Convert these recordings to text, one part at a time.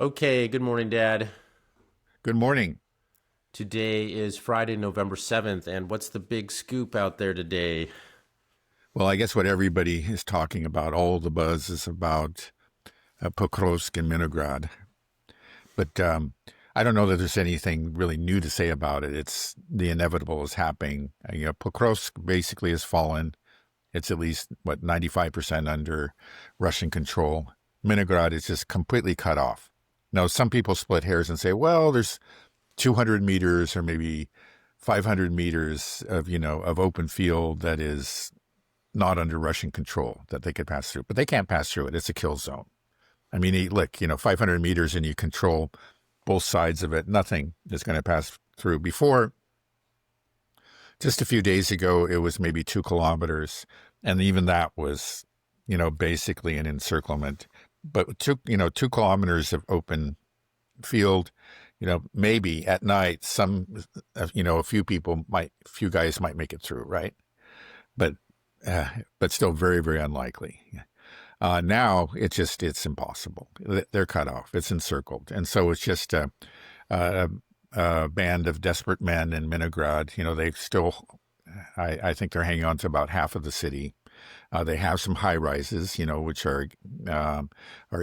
Okay, good morning, Dad. Good morning. Today is Friday, November 7th, and what's the big scoop out there today? Well, I guess what everybody is talking about, all the buzz is about Pokrovsk and Minnigrad. But I don't know that there's anything really new to say about it. It's the inevitable is happening. Pokrovsk basically has fallen. It's at least, 95% under Russian control. Minnigrad is just completely cut off. Now, some people split hairs and say, well, there's 200 meters or maybe 500 meters of open field that is not under Russian control that they could pass through, but they can't pass through it. It's a kill zone. I mean, look, 500 meters and you control both sides of it. Nothing is going to pass through. Before, just a few days ago, it was maybe 2 kilometers. And even that was, basically an encirclement. But 2 kilometers of open field, maybe at night, a few guys might make it through, right? But but still very, very unlikely. Now it's impossible. They're cut off. It's encircled, and so it's just a band of desperate men in Minnigrad. They still, I think they're hanging on to about half of the city. They have some high rises, which are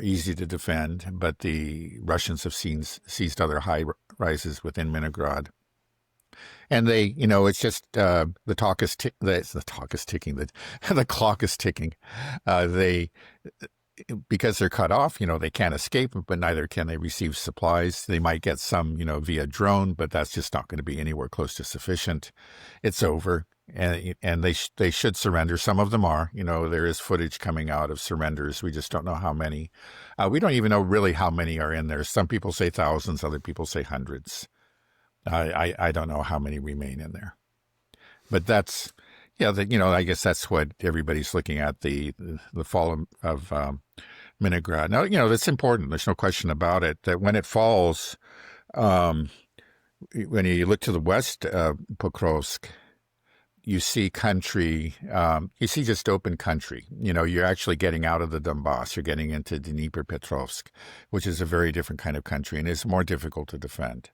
easy to defend, but the Russians have seized other high rises within Minnigrad. And it's just the talk is the talk is ticking. The clock is ticking. They because they're cut off, they can't escape, but neither can they receive supplies. They might get some, via drone, but that's just not going to be anywhere close to sufficient. It's over, and they should surrender. Some of them are. There is footage coming out of surrenders. We just don't know how many. We don't even know really how many are in there. Some people say thousands, other people say hundreds. I don't know how many remain in there, but that's I guess that's what everybody's looking at, the fall of Minnigrad. Now that's important. There's no question about it. That when it falls, when you look to the west of Pokrovsk, you see country. You see just open country. You're actually getting out of the Donbass. You're getting into Dnipropetrovsk, which is a very different kind of country and is more difficult to defend.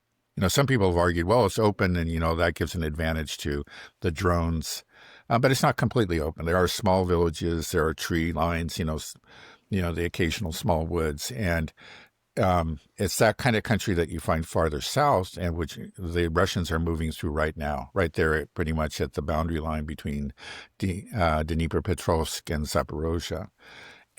Some people have argued, well, it's open and, that gives an advantage to the drones. But it's not completely open. There are small villages. There are tree lines, the occasional small woods. And it's that kind of country that you find farther south and which the Russians are moving through right now, right there pretty much at the boundary line between Dnipropetrovsk and Zaporozhye.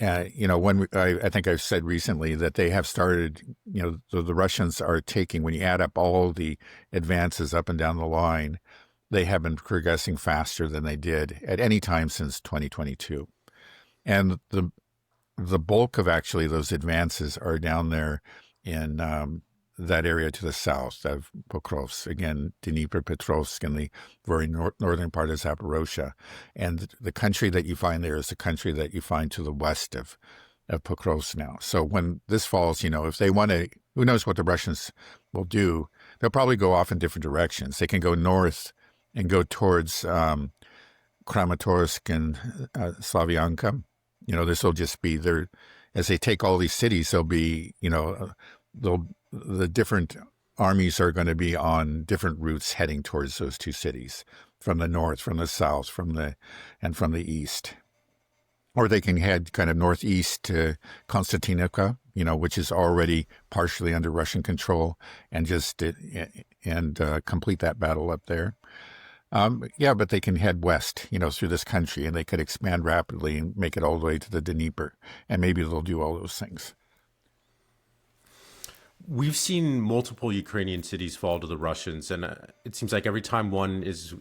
I think I've said recently that they have started, the Russians are taking, when you add up all the advances up and down the line, they have been progressing faster than they did at any time since 2022. And the bulk of actually those advances are down there in that area to the south of Pokrovsk, again, Dnipropetrovsk and the very northern part of Zaporozhye. And the country that you find there is the country that you find to the west of Pokrovsk now. So when this falls, if they want to, who knows what the Russians will do? They'll probably go off in different directions. They can go north and go towards Kramatorsk and Slavyanka. This will just be there. As they take all these cities, they'll be, the different armies are going to be on different routes heading towards those two cities, from the north, from the south, from the east. Or they can head kind of northeast to Konstantinovka, which is already partially under Russian control, and just complete that battle up there. But they can head west, through this country, and they could expand rapidly and make it all the way to the Dnieper, and maybe they'll do all those things. We've seen multiple Ukrainian cities fall to the Russians, and it seems like every time one is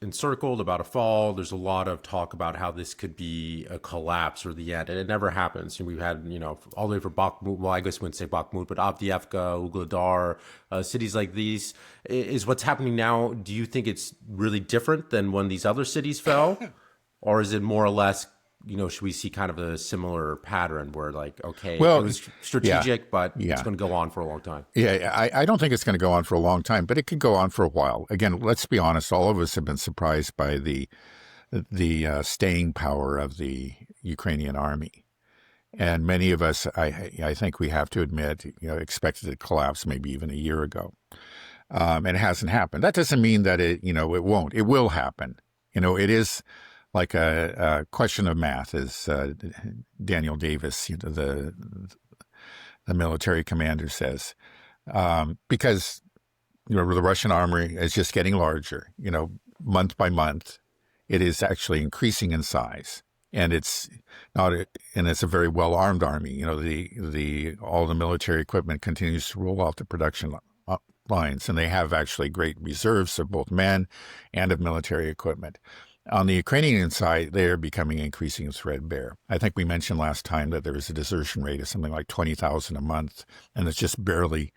encircled, about a fall, there's a lot of talk about how this could be a collapse or the end, and it never happens. And we've had, all the way from Bakhmut, well, I guess we wouldn't say Bakhmut, but Avdiivka, Ugledar, cities like these. Is what's happening now, do you think it's really different than when these other cities fell? Or is it more or less, should we see kind of a similar pattern where it was strategic, but it's going to go on for a long time? Yeah, I don't think it's going to go on for a long time, but it could go on for a while. Again, let's be honest, all of us have been surprised by the staying power of the Ukrainian army. And many of us, I think we have to admit, expected it to collapse maybe even a year ago. And it hasn't happened. That doesn't mean that it won't. It will happen. It is like a question of math, as Daniel Davis, the military commander, says, because the Russian army is just getting larger. Month by month, it is actually increasing in size, and it's a very well armed army. All the military equipment continues to roll off the production lines, and they have actually great reserves of both men and of military equipment. On the Ukrainian side, they are becoming increasingly threadbare. I think we mentioned last time that there is a desertion rate of something like 20,000 a month, and it's just barely,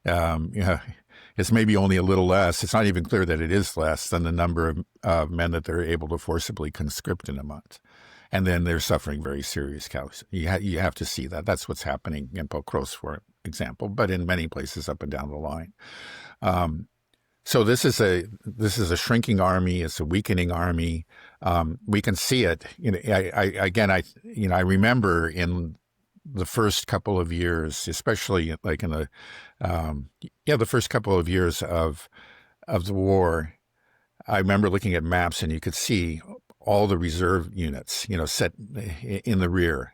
it's maybe only a little less. It's not even clear that it is less than the number of men that they're able to forcibly conscript in a month. And then they're suffering very serious casualties. You have to see that. That's what's happening in Pokrovsk, for example, but in many places up and down the line. So this is a shrinking army. It's a weakening army. We can see it. I remember in the first couple of years, especially like in the first couple of years of the war, I remember looking at maps and you could see all the reserve units, set in the rear.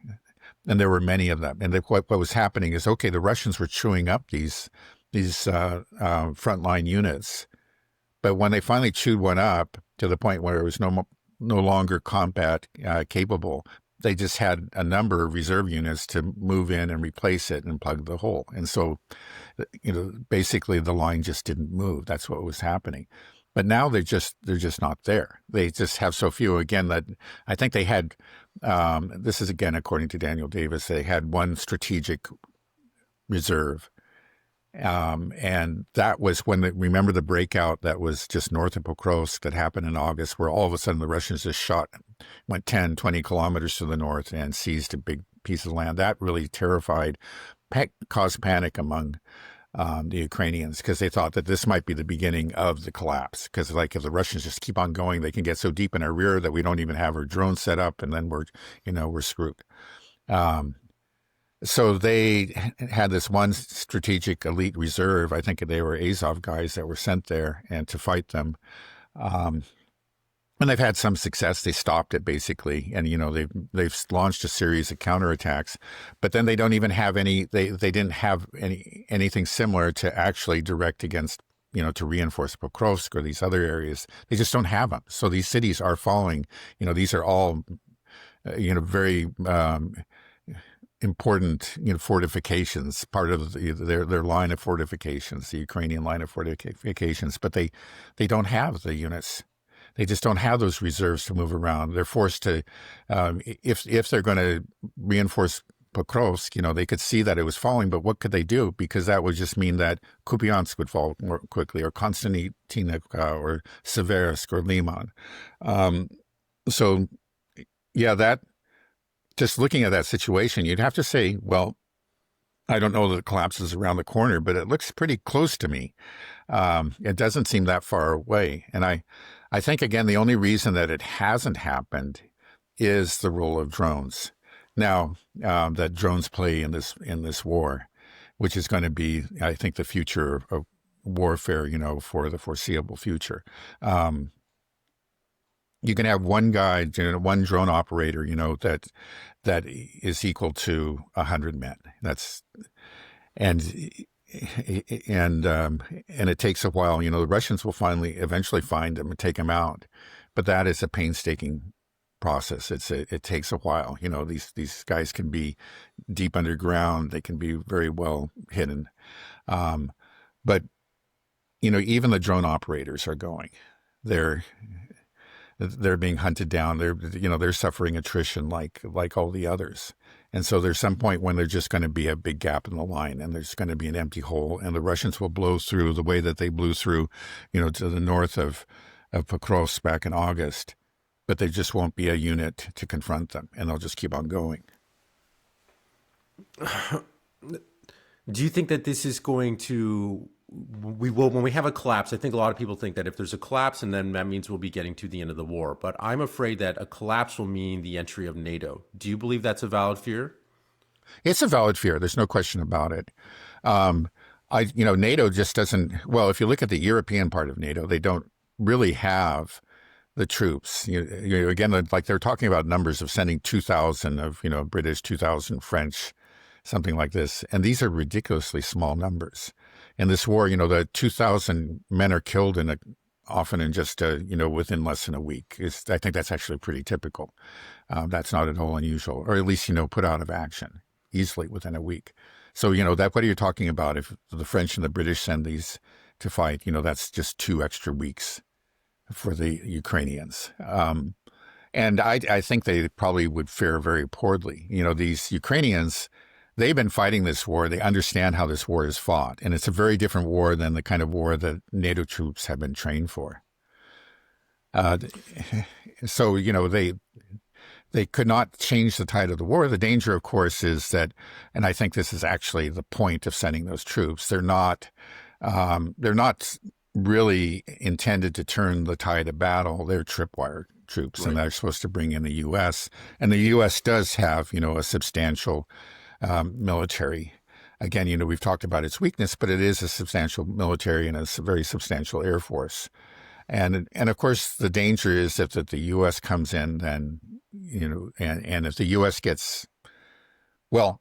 And there were many of them. And what was happening is, the Russians were chewing up these frontline units. But when they finally chewed one up to the point where it was no longer combat capable, they just had a number of reserve units to move in and replace it and plug the hole. And so, basically the line just didn't move. That's what was happening. But now they're just not there. They just have so few. Again, that I think they had, this is again according to Daniel Davis, they had one strategic reserve. And that was when remember the breakout that was just north of Pokrovsk that happened in August, where all of a sudden the Russians just went 10, 20 kilometers to the north and seized a big piece of land. That really caused panic among the Ukrainians, because they thought that this might be the beginning of the collapse. Because if the Russians just keep on going, they can get so deep in our rear that we don't even have our drones set up, and then we're screwed. So they had this one strategic elite reserve. I think they were Azov guys that were sent there and to fight them. And they've had some success. They stopped it basically, and they've launched a series of counterattacks. But then they don't even have any. They didn't have anything similar to actually direct against to reinforce Pokrovsk or these other areas. They just don't have them. So these cities are falling. These are all very important fortifications, part of their line of fortifications, the Ukrainian line of fortifications. But they don't have the units. They just don't have those reserves to move around. They're forced to, if they're going to reinforce Pokrovsk, they could see that it was falling, but what could they do? Because that would just mean that Kupiansk would fall more quickly, or Konstantinivka, or Seversk, or Liman. That just looking at that situation, you'd have to say, well, I don't know that the collapse is around the corner, but it looks pretty close to me. It doesn't seem that far away. And I think, again, the only reason that it hasn't happened is the role of drones. Now, that drones play in this war, which is going to be, I think, the future of warfare, for the foreseeable future. You can have one guy, one drone operator, that is equal to 100 men. And it takes a while. The Russians will eventually find him and take him out, but that is a painstaking process. It takes a while. These guys can be deep underground. They can be very well hidden. But even the drone operators are going. They're being hunted down. They're suffering attrition like all the others. And so there's some point when there's just going to be a big gap in the line, and there's going to be an empty hole, and the Russians will blow through the way that they blew through, to the north of Pokrovsk back in August. But there just won't be a unit to confront them, and they'll just keep on going. Do you think that this is going to, when we have a collapse, I think a lot of people think that if there's a collapse, and then that means we'll be getting to the end of the war. But I'm afraid that a collapse will mean the entry of NATO. Do you believe that's a valid fear? It's a valid fear. There's no question about it. Um, NATO just doesn't. Well, if you look at the European part of NATO, they don't really have the troops. Again, like they're talking about numbers of sending 2,000 of British, 2,000 French, something like this, and these are ridiculously small numbers. In this war, the 2,000 men are killed often in just within less than a week. I think that's actually pretty typical. That's not at all unusual, or at least put out of action easily within a week. So that what are you talking about? If the French and the British send these to fight, that's just 2 extra weeks for the Ukrainians. And I think they probably would fare very poorly. These Ukrainians, they've been fighting this war. They understand how this war is fought. And it's a very different war than the kind of war that NATO troops have been trained for. So, they could not change the tide of the war. The danger, of course, is that, and I think this is actually the point of sending those troops, they're not really intended to turn the tide of battle. They're tripwire troops, right. And they're supposed to bring in the U.S. And the U.S. does have, a substantial military. Again, we've talked about its weakness, but it is a substantial military and a very substantial air force. And of course, the danger is if that the U.S. comes in, then, and if the U.S. gets, well,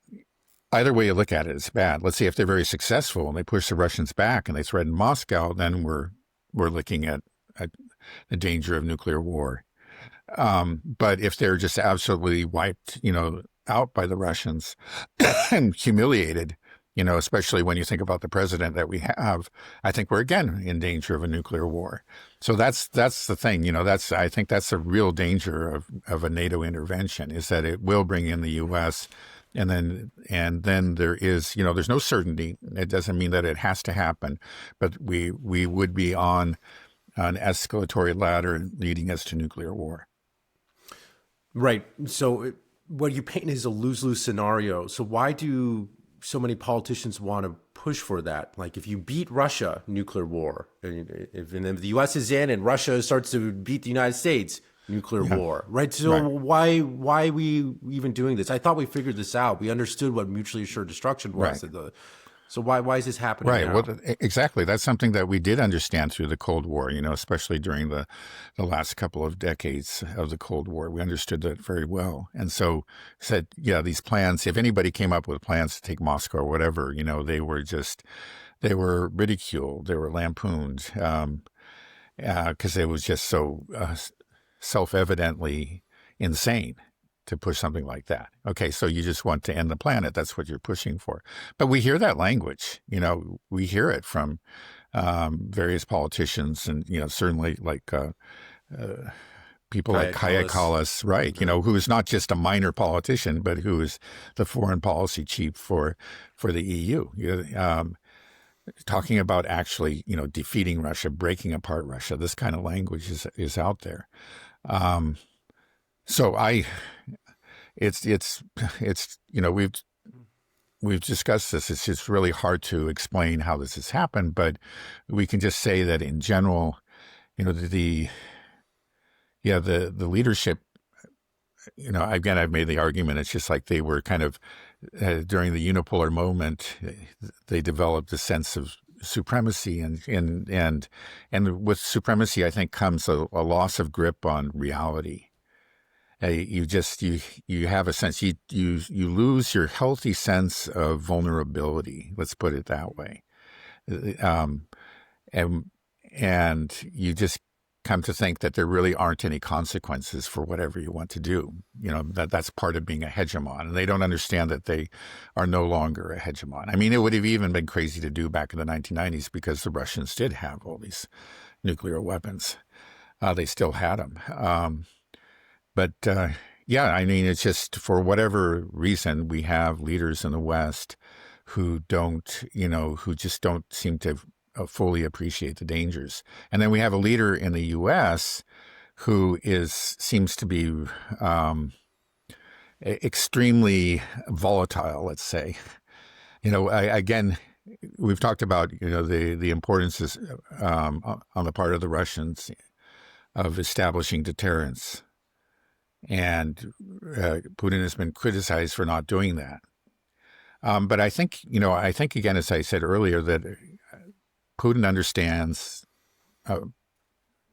either way you look at it, it's bad. Let's say if they're very successful and they push the Russians back and they threaten Moscow, then we're looking at the danger of nuclear war. But if they're just absolutely wiped, out by the Russians and humiliated, especially when you think about the president that we have, I think we're again in danger of a nuclear war. So that's the thing, I think that's a real danger of a NATO intervention, is that it will bring in the U.S. And then there is, there's no certainty. It doesn't mean that it has to happen, but we would be on an escalatory ladder leading us to nuclear war. Right. So what you paint is a lose-lose scenario. So why do so many politicians want to push for that? Like, if you beat Russia, nuclear war. And if the U.S. is in and Russia starts to beat the United States, nuclear war, right? So why are we even doing this? I thought we figured this out. We understood what mutually assured destruction was. Right. So why is this happening now? Well, exactly. That's something that we did understand through the Cold War, especially during the last couple of decades of the Cold War. We understood that very well. And so said, these plans, if anybody came up with plans to take Moscow or whatever, they were ridiculed, they were lampooned, because it was just so self-evidently insane to push something like that. Okay, so you just want to end the planet. That's what you're pushing for. But we hear that language. We hear it from various politicians, and certainly like people like Kaja Kallas, right? Who is not just a minor politician, but who is the foreign policy chief for the EU. Talking about actually, defeating Russia, breaking apart Russia. This kind of language is out there. So it's we've discussed this. It's just really hard to explain how this has happened, but we can just say that in general, the leadership, again, I've made the argument. It's just like they were kind of during the unipolar moment, they developed a sense of supremacy, and with supremacy, I think, comes a loss of grip on reality. You have a sense, you lose your healthy sense of vulnerability. Let's put it that way, and you just come to think that there really aren't any consequences for whatever you want to do. That's part of being a hegemon, and they don't understand that they are no longer a hegemon. I mean, it would have even been crazy to do back in the 1990s because the Russians did have all these nuclear weapons. They still had them. But it's just for whatever reason, we have leaders in the West who just don't seem to fully appreciate the dangers. And then we have a leader in the U.S. who seems to be extremely volatile, let's say. Again, we've talked about, the importance on the part of the Russians of establishing deterrence. And Putin has been criticized for not doing that. But I think, I think again, as I said earlier, that Putin understands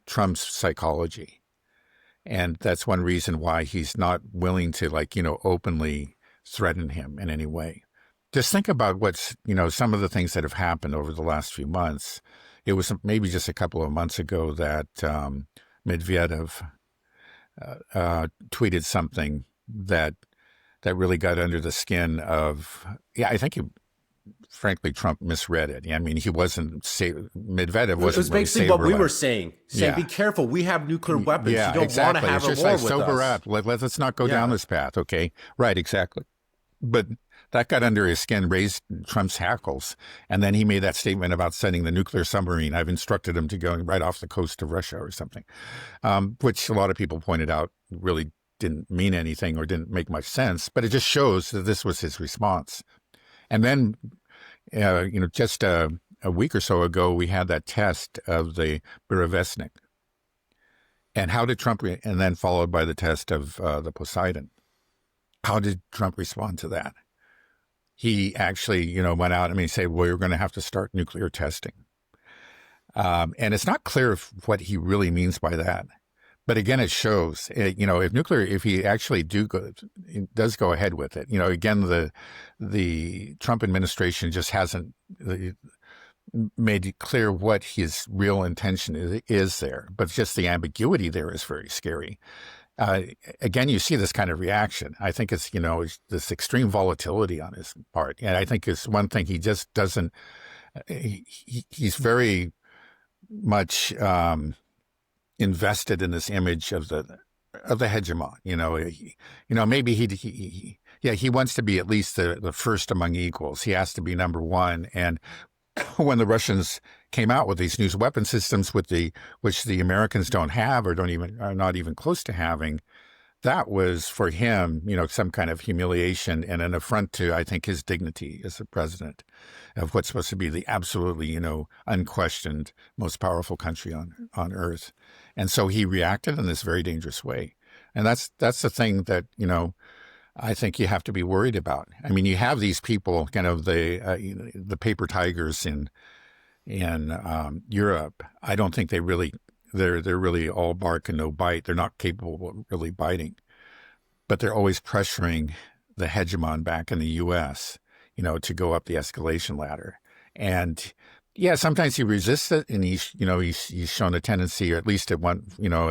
Trump's psychology. And that's one reason why he's not willing to, like, openly threaten him in any way. Just think about what's, some of the things that have happened over the last few months. It was maybe just a couple of months ago that Medvedev tweeted something that really got under the skin of, I think frankly, Trump misread it. I mean, he wasn't Medvedev wasn't. It was basically really what we were saying. Be careful. We have nuclear weapons. Yeah, you don't exactly. want to have it's a just war like, with sober us. up. Let's not go down this path. Okay, right, exactly. But that got under his skin, raised Trump's hackles, and then he made that statement about sending the nuclear submarine. I've instructed him to go right off the coast of Russia or something, which a lot of people pointed out really didn't mean anything or didn't make much sense. But it just shows that this was his response. And then, just a week or so ago, we had that test of the Burevestnik. And how did Trump, and then followed by the test of the Poseidon. How did Trump respond to that? He actually, went out and he said, well, you're going to have to start nuclear testing. And it's not clear what he really means by that. But again, it shows, if he actually does go ahead with it, again, the Trump administration just hasn't made it clear what his real intention is there. But just the ambiguity there is very scary. Again, you see this kind of reaction. I think it's, it's this extreme volatility on his part. And I think it's one thing he just doesn't, he's very much invested in this image of the hegemon. Maybe he wants to be at least the first among equals. He has to be number one. And when the Russians came out with these new weapon systems, which the Americans don't have or are not even close to having, that was for him, some kind of humiliation and an affront to, I think, his dignity as the president of what's supposed to be the absolutely, unquestioned most powerful country on earth. And so he reacted in this very dangerous way. And that's the thing that, I think you have to be worried about. I mean, you have these people, kind of the paper tigers in Europe. I don't think they're really all bark and no bite. They're not capable of really biting, but they're always pressuring the hegemon back in the U.S., to go up the escalation ladder. And yeah, sometimes he resists it, and he's shown a tendency, or at least at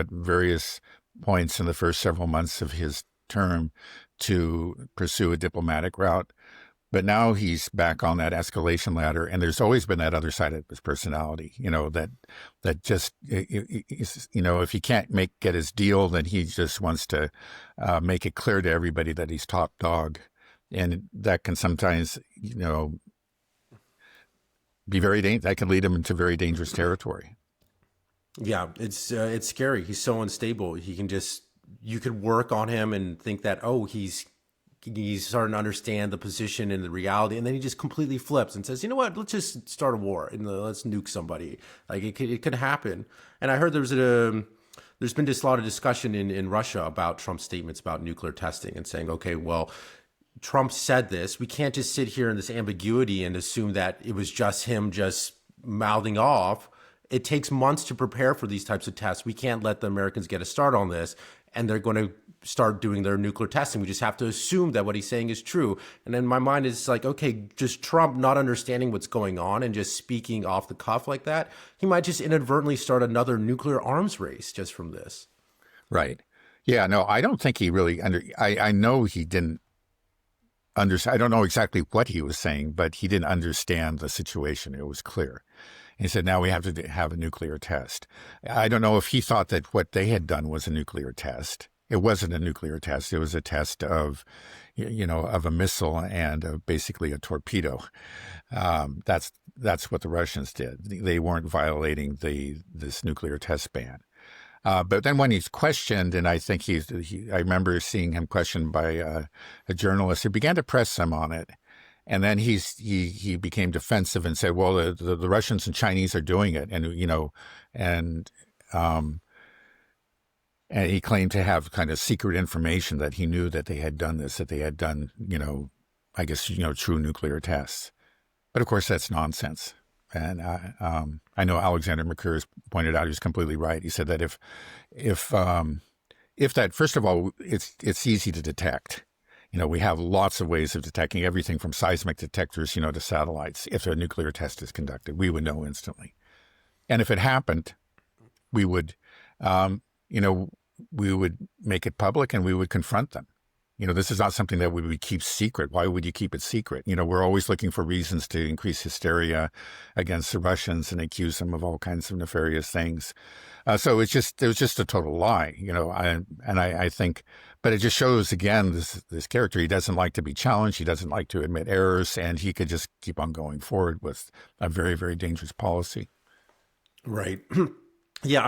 various points in the first several months of his term, to pursue a diplomatic route. But now he's back on that escalation ladder, and there's always been that other side of his personality, that just, if he can't get his deal, then he just wants to make it clear to everybody that he's top dog. And that can sometimes, be that can lead him into very dangerous territory. Yeah, it's scary. He's so unstable. You could work on him and think that, he's starting to understand the position and the reality, and then he just completely flips and says, you know what, let's just start a war and let's nuke somebody. Like it could happen. And I heard there's been a lot of discussion in Russia about Trump's statements about nuclear testing and saying, okay, well, Trump said this. We can't just sit here in this ambiguity and assume that it was just him just mouthing off. It takes months to prepare for these types of tests. We can't let the Americans get a start on this, and they're going to start doing their nuclear testing. We just have to assume that what he's saying is true. And then my mind is like, okay, just Trump not understanding what's going on and just speaking off the cuff like that, he might just inadvertently start another nuclear arms race just from this. Right. Yeah, no, I don't think he really I know he didn't understand. I don't know exactly what he was saying, but he didn't understand the situation. It was clear. He said, now we have to have a nuclear test. I don't know if he thought that what they had done was a nuclear test. It wasn't a nuclear test. It was a test of, of a missile and basically a torpedo. That's what the Russians did. They weren't violating this nuclear test ban. But then when he's questioned, and I think I remember seeing him questioned by a journalist who began to press him on it. And then he became defensive and said, well, the Russians and Chinese are doing it. And he claimed to have kind of secret information that he knew that they had done this, that they had done, I guess, true nuclear tests. But of course, that's nonsense. And I know Alexander McClure has pointed out, he's completely right. He said that if that, first of all, it's easy to detect. We have lots of ways of detecting everything from seismic detectors, to satellites. If a nuclear test is conducted, we would know instantly. And if it happened, we would, we would make it public and we would confront them. This is not something that we would keep secret. Why would you keep it secret? We're always looking for reasons to increase hysteria against the Russians and accuse them of all kinds of nefarious things. So it was just a total lie, I think, but it just shows again, this character, he doesn't like to be challenged. He doesn't like to admit errors, and he could just keep on going forward with a very, very dangerous policy. Right. Yeah,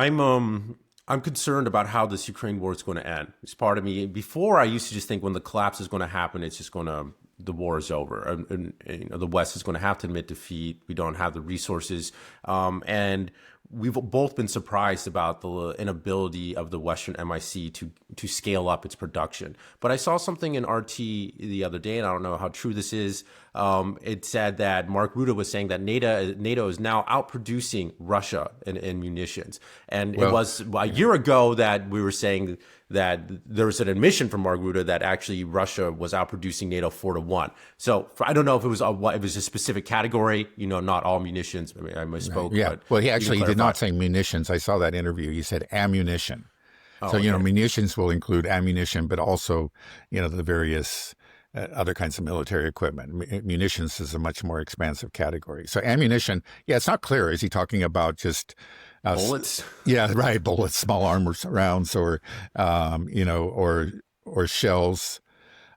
I'm concerned about how this Ukraine war is going to end. It's part of me. Before, I used to just think when the collapse is going to happen, it's just the war is over. And the West is going to have to admit defeat. We don't have the resources. And we've both been surprised about the inability of the Western MIC to scale up its production. But I saw something in RT the other day, and I don't know how true this is. It said that Mark Rutte was saying that NATO is now outproducing Russia in munitions. And it was a year ago that we were saying that there was an admission from Mark Rutte that actually Russia was outproducing NATO 4-1. So I don't know if it was a specific category, not all munitions. I mean, I misspoke. Right. Yeah. But he did not say munitions. I saw that interview. He said ammunition. Oh, so, okay. Munitions will include ammunition, but also, the various other kinds of military equipment. Munitions is a much more expansive category. So ammunition, it's not clear. Is he talking about just bullets? Yeah, right. Bullets, small arms rounds, or shells,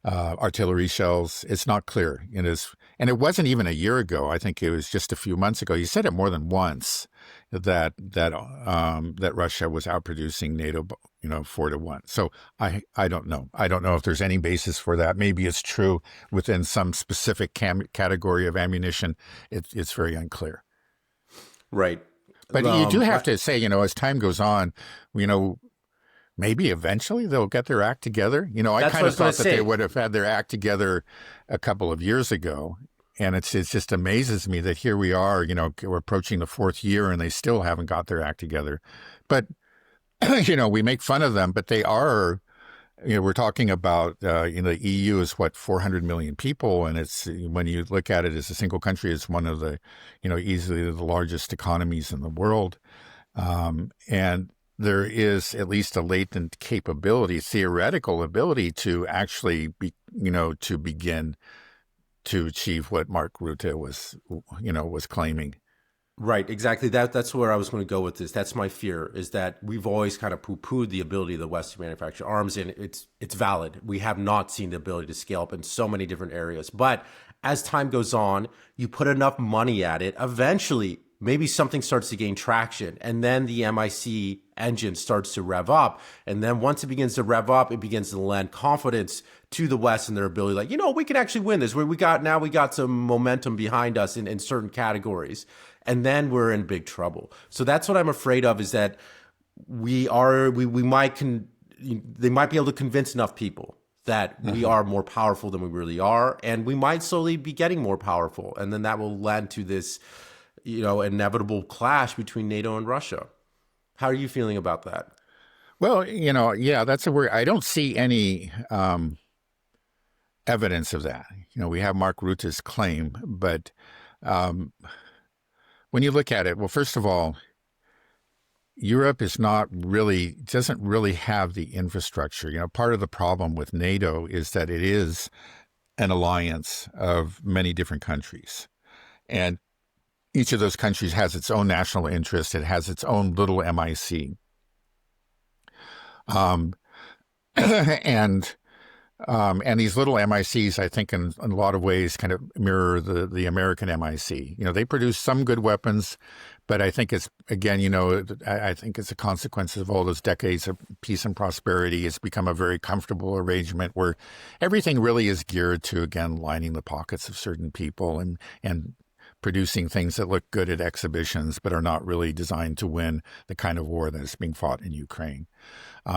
artillery shells. It's not clear. And it wasn't even a year ago. I think it was just a few months ago. He said it more than once that Russia was outproducing NATO, 4-1. So I don't know. I don't know if there's any basis for that. Maybe it's true within some specific category of ammunition. It's very unclear. Right. But you do have to say, as time goes on, maybe eventually they'll get their act together. I kind of thought that they would have had their act together a couple of years ago. And it just amazes me that here we are, we're approaching the fourth year and they still haven't got their act together. But, we make fun of them, but they are, we're talking about, the EU is 400 million people. And it's, when you look at it as a single country, it's one of the, easily the largest economies in the world. And there is at least a latent capability, theoretical ability to actually be, to begin to achieve what Mark Rutte was claiming. Right, exactly. That's where I was going to go with this. That's my fear, is that we've always kind of poo-pooed the ability of the West to manufacture arms, and it's valid. We have not seen the ability to scale up in so many different areas. But as time goes on, you put enough money at it, eventually maybe something starts to gain traction, and then the MIC engine starts to rev up. And then once it begins to rev up, it begins to lend confidence to the West and their ability, we can actually win this. We got some momentum behind us in certain categories. And then we're in big trouble. So that's what I'm afraid of, is that they might be able to convince enough people that we are more powerful than we really are. And we might slowly be getting more powerful. And then that will lead to this, inevitable clash between NATO and Russia. How are you feeling about that? Well, that's a worry. I don't see any evidence of that. We have Mark Rutte's claim, but when you look at it, well, first of all, Europe doesn't really have the infrastructure. Part of the problem with NATO is that it is an alliance of many different countries. And each of those countries has its own national interest. It has its own little MIC. And these little MICs, I think, in a lot of ways, kind of mirror the American MIC. They produce some good weapons, but I think it's, again, I think it's a consequence of all those decades of peace and prosperity. It's become a very comfortable arrangement where everything really is geared to, again, lining the pockets of certain people and producing things that look good at exhibitions, but are not really designed to win the kind of war that is being fought in Ukraine.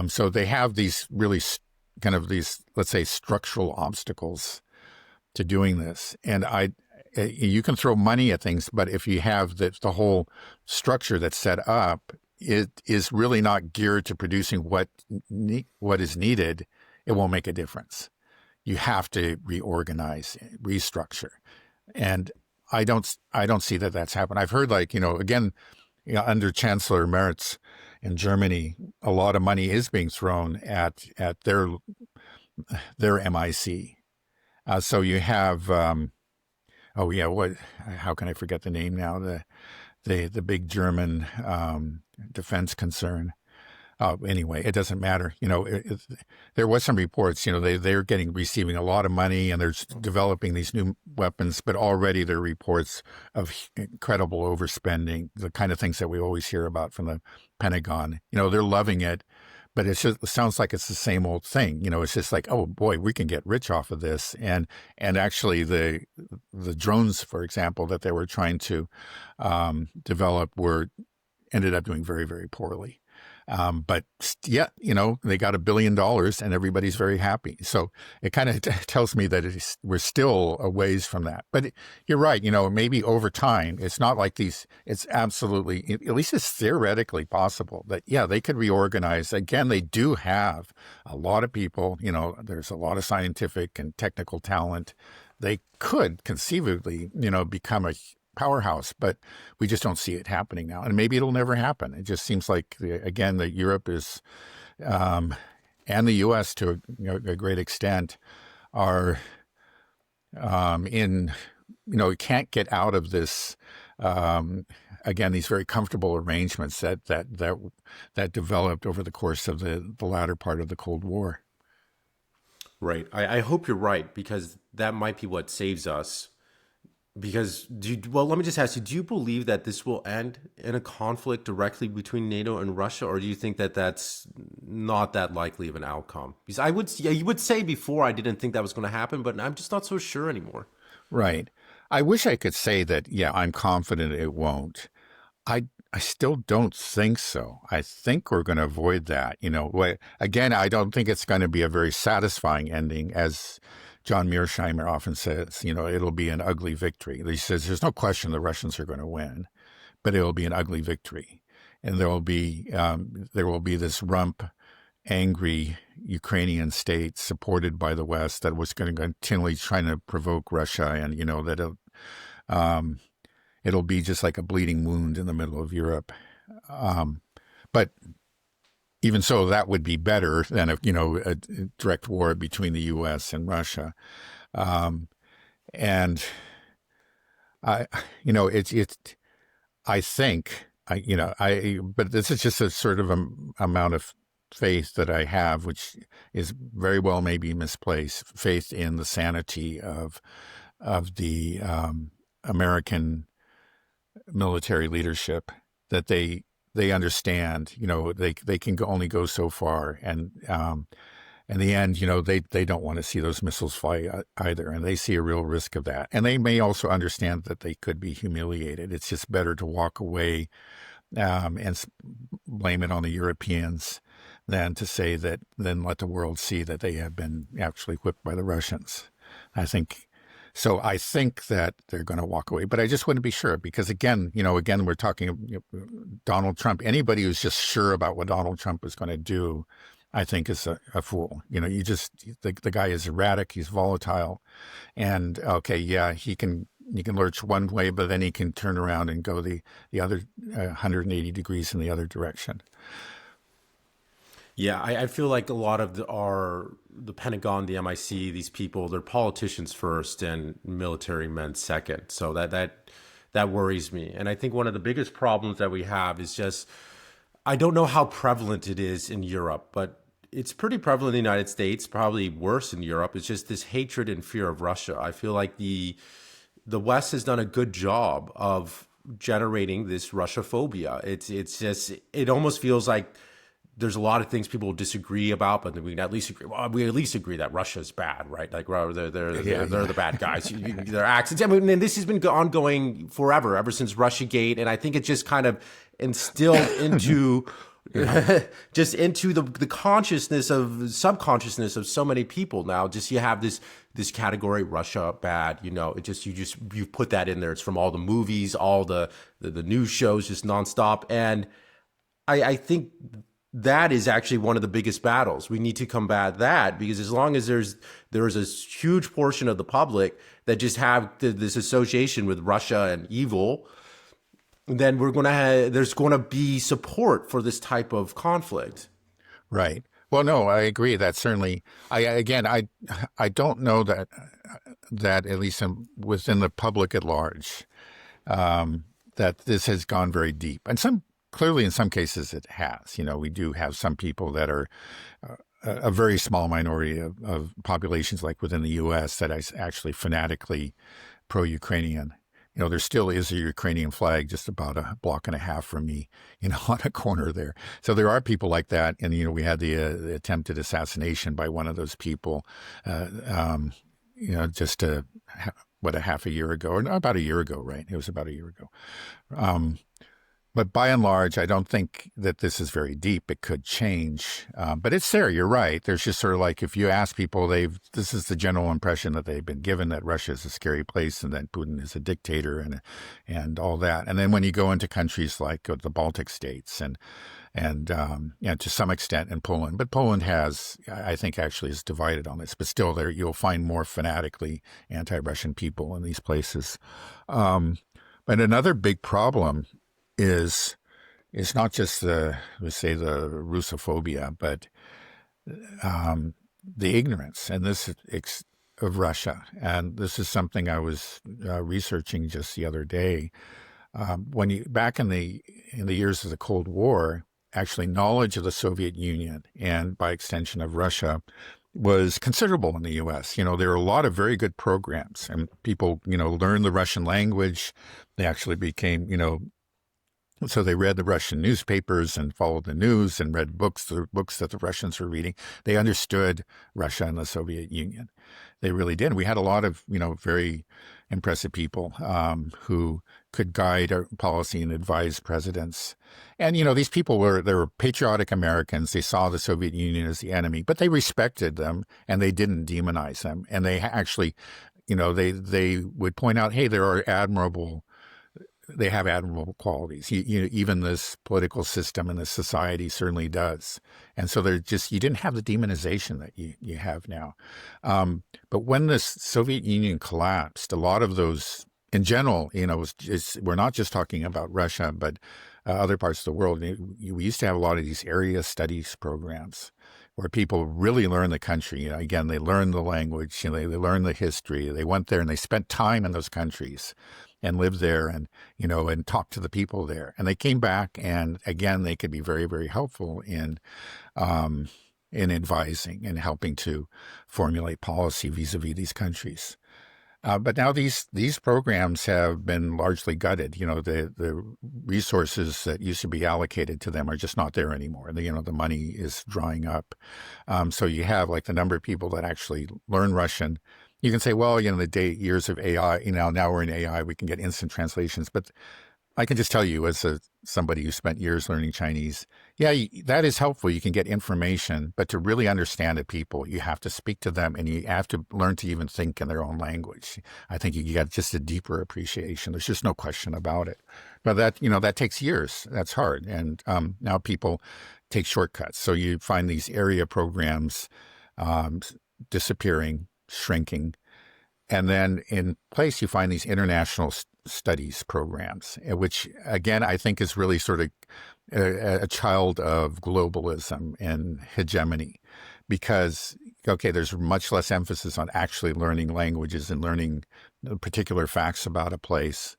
So they have these really kind of these, let's say, structural obstacles to doing this. And you can throw money at things, but if you have the whole structure that's set up, it is really not geared to producing what is needed. It won't make a difference. You have to reorganize, restructure, and I don't see that that's happened. I've heard again, under Chancellor Merz in Germany, a lot of money is being thrown at their MIC. So you have how can I forget the name now? The big German defense concern. Anyway, it doesn't matter. There was some reports. They're receiving a lot of money and they're developing these new weapons, but already there are reports of incredible overspending, the kind of things that we always hear about from the Pentagon. They're loving it, but it sounds like it's the same old thing. It's just like, oh boy, we can get rich off of this. And actually, the drones, for example, that they were trying to develop ended up doing very, very poorly. But yeah, they got $1 billion and everybody's very happy. So it kind of tells me that we're still a ways from that. But you're right. Maybe over time, it's not like it's absolutely, at least it's theoretically possible that, yeah, they could reorganize. Again, they do have a lot of people, there's a lot of scientific and technical talent. They could conceivably, become a powerhouse, but we just don't see it happening now. And maybe it'll never happen. It just seems like, again, that Europe is, and the U.S. to a great extent, are can't get out of this, again, these very comfortable arrangements that developed over the course of the latter part of the Cold War. Right. I hope you're right, because that might be what saves us. Because, let me just ask you, do you believe that this will end in a conflict directly between NATO and Russia, or do you think that that's not that likely of an outcome? Because you would say before I didn't think that was going to happen, but I'm just not so sure anymore. Right. I wish I could say that, yeah, I'm confident it won't. I still don't think so. I think we're going to avoid that. Again, I don't think it's going to be a very satisfying ending, as John Mearsheimer often says, it'll be an ugly victory. He says there's no question the Russians are going to win, but it will be an ugly victory. And there will be this rump, angry Ukrainian state supported by the West that was going to continually trying to provoke Russia, and, that it'll be just like a bleeding wound in the middle of Europe. But even so, that would be better than a direct war between the U.S. and Russia, and I think but this is just a sort of amount of faith that I have, which is very well maybe misplaced. Faith in the sanity of the American military leadership, that they understand, they can only go so far. And in the end, they don't want to see those missiles fly either. And they see a real risk of that. And they may also understand that they could be humiliated. It's just better to walk away and blame it on the Europeans than to say that, then let the world see that they have been actually whipped by the Russians. I think that they're going to walk away, but I just wouldn't be sure, because again, we're talking Donald Trump. Anybody who's just sure about what Donald Trump is going to do, I think is a fool. The guy is erratic, he's volatile, and okay, yeah, he can lurch one way, but then he can turn around and go the other 180 degrees in the other direction. Yeah, I feel like a lot of the Pentagon, the MIC, these people, they're politicians first and military men second. So that worries me. And I think one of the biggest problems that we have is just, I don't know how prevalent it is in Europe, but it's pretty prevalent in the United States, probably worse in Europe. It's just this hatred and fear of Russia. I feel like the West has done a good job of generating this Russophobia. It's just, it almost feels like there's a lot of things people disagree about, but we can at least agree. Well, we at least agree that Russia's bad, right? Like they're the bad guys. Their actions. I mean, and this has been ongoing forever, ever since Russiagate, and I think it just kind of instilled into Yeah. just into the consciousness of subconsciousness of so many people now. Just you have this category, Russia bad, it just you put that in there. It's from all the movies, all the news shows, just nonstop. And I think that is actually one of the biggest battles. We need to combat that, because as long as there is a huge portion of the public that just have this association with Russia and evil, then there's going to be support for this type of conflict. Right. Well, no, I agree. That certainly. I don't know that at least within the public at large, that this has gone very deep, and clearly in some cases it has. We do have some people that are a very small minority of populations, like within the U.S., that is actually fanatically pro-Ukrainian. There still is a Ukrainian flag just about a block and a half from me, on a corner there. So there are people like that. And, we had the attempted assassination by one of those people, just a half a year ago, or about a year ago, right? It was about a year ago. But by and large, I don't think that this is very deep. It could change, but it's there. You're right. There's just sort of like, if you ask people, this is the general impression that they've been given, that Russia is a scary place and that Putin is a dictator and all that. And then when you go into countries like the Baltic states and to some extent in Poland, but Poland I think actually is divided on this, but still there you'll find more fanatically anti-Russian people in these places. But another big problem is not just the Russophobia, but the ignorance and this of Russia. And this is something I was researching just the other day. Back in the years of the Cold War, actually knowledge of the Soviet Union and by extension of Russia was considerable in the U.S. There were a lot of very good programs, and people learned the Russian language. They actually became so they read the Russian newspapers and followed the news and read the books that the Russians were reading. They understood Russia and the Soviet Union. They really did. We had a lot of, very impressive people who could guide our policy and advise presidents. And, these people they were patriotic Americans. They saw the Soviet Union as the enemy, but they respected them and they didn't demonize them. And they actually, they would point out, hey, they have admirable qualities. Even this political system and this society certainly does. And so you didn't have the demonization that you have now. But when the Soviet Union collapsed, a lot of those, in general, we're not just talking about Russia, but other parts of the world. We used to have a lot of these area studies programs where people really learn the country. Again, they learn the language, they learn the history. They went there and they spent time in those countries and lived there and talked to the people there. And they came back, and again, they could be very, very helpful in advising and helping to formulate policy vis-a-vis these countries. But now these programs have been largely gutted. The resources that used to be allocated to them are just not there anymore. The money is drying up. So you have like the number of people that actually learn Russian. You can say, well, the years of AI, now we're in AI, we can get instant translations. But I can just tell you, as somebody who spent years learning Chinese, that is helpful. You can get information, but to really understand the people, you have to speak to them and you have to learn to even think in their own language. I think you get just a deeper appreciation. There's just no question about it. But that takes years. That's hard. And now people take shortcuts. So you find these area programs disappearing, shrinking. And then in place, you find these international studies programs, which, again, I think is really sort of a child of globalism and hegemony, because, okay, there's much less emphasis on actually learning languages and learning particular facts about a place.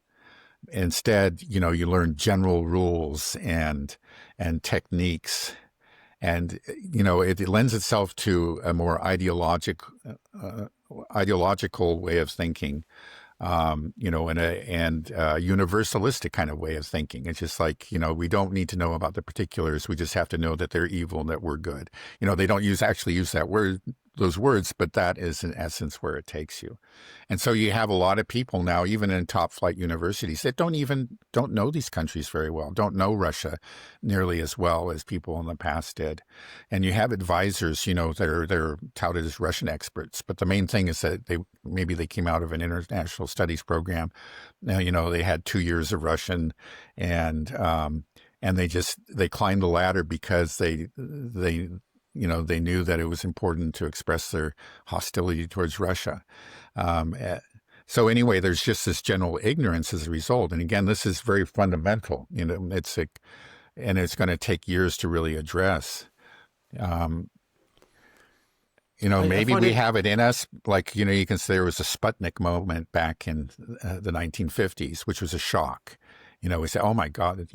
Instead, you learn general rules and techniques. And, it lends itself to a more ideological way of thinking, and a universalistic kind of way of thinking. It's just like, we don't need to know about the particulars. We just have to know that they're evil and that we're good. They don't actually use that word those words, but that is in essence where it takes you. And so you have a lot of people now, even in top flight universities, that don't know these countries very well, don't know Russia nearly as well as people in the past did. And you have advisors, they're touted as Russian experts, but the main thing is that they came out of an international studies program. Now, they had 2 years of Russian, and they climbed the ladder because they knew that it was important to express their hostility towards Russia. So anyway, there's just this general ignorance as a result. And again, this is very fundamental. And it's going to take years to really address. Maybe we have it in us. Like, you can say there was a Sputnik moment back in the 1950s, which was a shock. We say, oh my God,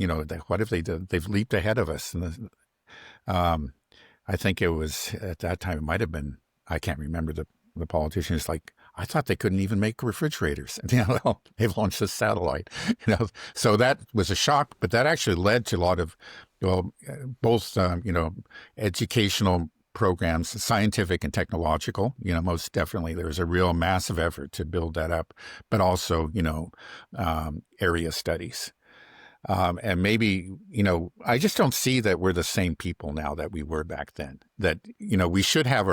what have they done? They've leaped ahead of us. And I think it was at that time, it might have been, I can't remember the politician. It's like, I thought they couldn't even make refrigerators. And, they've launched a satellite, So that was a shock, but that actually led to a lot of, both, educational programs, scientific and technological, most definitely there was a real massive effort to build that up, but also, area studies. And maybe, I just don't see that we're the same people now that we were back then. That, we should have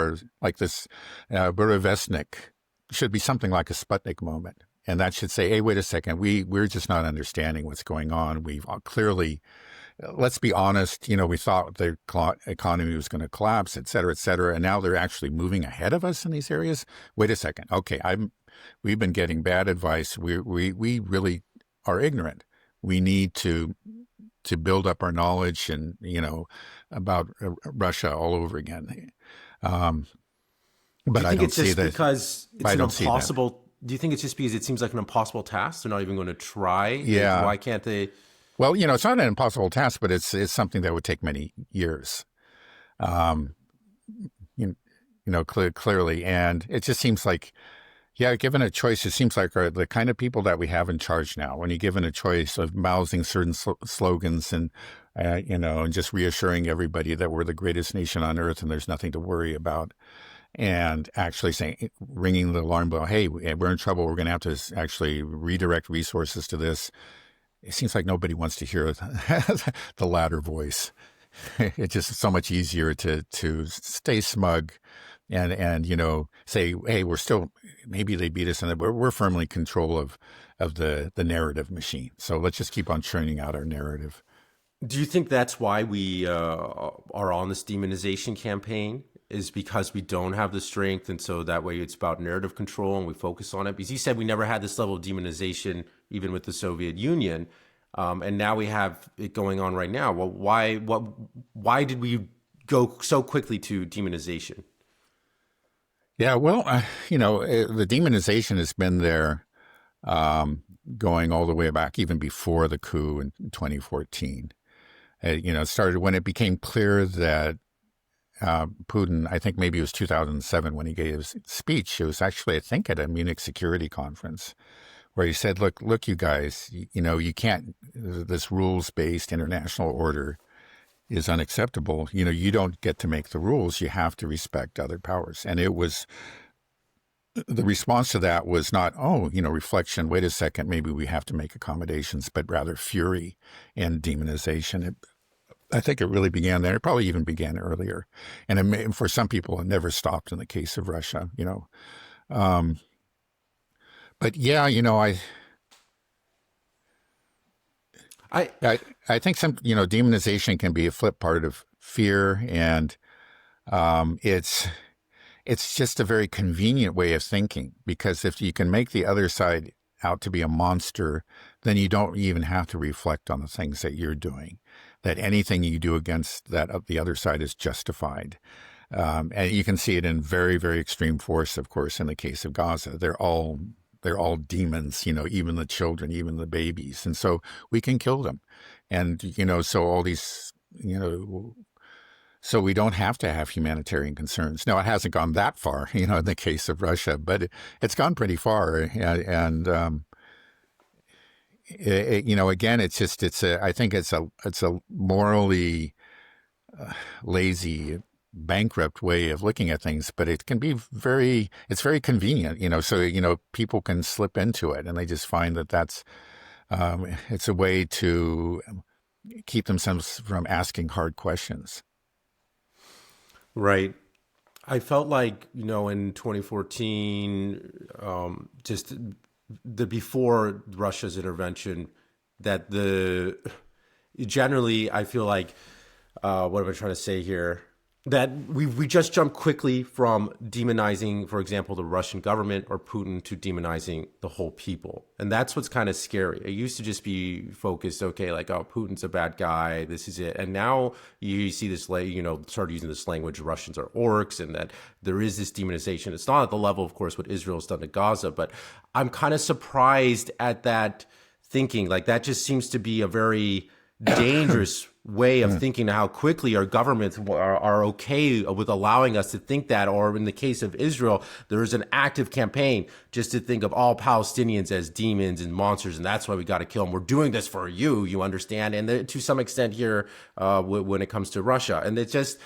this Burevestnik should be something like a Sputnik moment. And that should say, hey, wait a second, we're just not understanding what's going on. We've clearly, let's be honest, we thought the economy was going to collapse, et cetera, et cetera. And now they're actually moving ahead of us in these areas. Wait a second. Okay, we've been getting bad advice. We really are ignorant. We need to build up our knowledge and, about Russia all over again. But I don't see that. Because it's an impossible. Do you think it's just because it seems like an impossible task? They're not even going to try. Yeah. Why can't they? Well, it's not an impossible task, but it's something that would take many years. Clearly, and it just seems like. Yeah, given a choice, it seems like the kind of people that we have in charge now, when you're given a choice of mouthing certain slogans and, and just reassuring everybody that we're the greatest nation on earth and there's nothing to worry about, and actually ringing the alarm bell, hey, we're in trouble, we're going to have to actually redirect resources to this. It seems like nobody wants to hear the latter voice. It's just so much easier to stay smug and say, hey, we're still, maybe they beat us, and we're firmly in control of the narrative machine. So let's just keep on churning out our narrative. Do you think that's why we are on this demonization campaign? Is because we don't have the strength, and so that way it's about narrative control, and we focus on it? Because you said we never had this level of demonization, even with the Soviet Union, and now we have it going on right now. Well, why did we go so quickly to demonization? Yeah, well, the demonization has been there going all the way back, even before the coup in 2014. It started when it became clear that Putin, I think maybe it was 2007 when he gave his speech. It was actually, I think, at a Munich Security Conference where he said, look, you guys, you can't, this rules-based international order is unacceptable. You don't get to make the rules. You have to respect other powers. And it was, the response to that was not, reflection, wait a second, maybe we have to make accommodations, but rather fury and demonization. I think it really began there. It probably even began earlier. And for some people, it never stopped in the case of Russia, But yeah, I think some, demonization can be a flip part of fear, and it's just a very convenient way of thinking, because if you can make the other side out to be a monster, then you don't even have to reflect on the things that you're doing, that anything you do against that of the other side is justified. And you can see it in very, very extreme force, of course, in the case of Gaza. They're all demons, even the children, even the babies. And so we can kill them. And, so all these, so we don't have to have humanitarian concerns. Now, it hasn't gone that far, in the case of Russia, but it's gone pretty far. And again, I think it's a morally lazy bankrupt way of looking at things, but it can be it's very convenient, so, people can slip into it and they just find that it's a way to keep themselves from asking hard questions. Right. I felt like, in 2014, just the before Russia's intervention, that generally I feel like, what am I trying to say here? That we just jumped quickly from demonizing, for example, the Russian government or Putin to demonizing the whole people. And that's what's kind of scary. It used to just be focused, okay, like, oh, Putin's a bad guy, this is it. And now you see this, start using this language, Russians are orcs, and that there is this demonization. It's not at the level, of course, what Israel's done to Gaza, but I'm kind of surprised at that thinking. Like, that just seems to be a very dangerous way of thinking, how quickly our governments are okay with allowing us to think that. Or in the case of Israel, there is an active campaign just to think of all Palestinians as demons and monsters, and that's why we got to kill them. We're doing this for you understand? And to some extent here, when it comes to Russia, and it's just,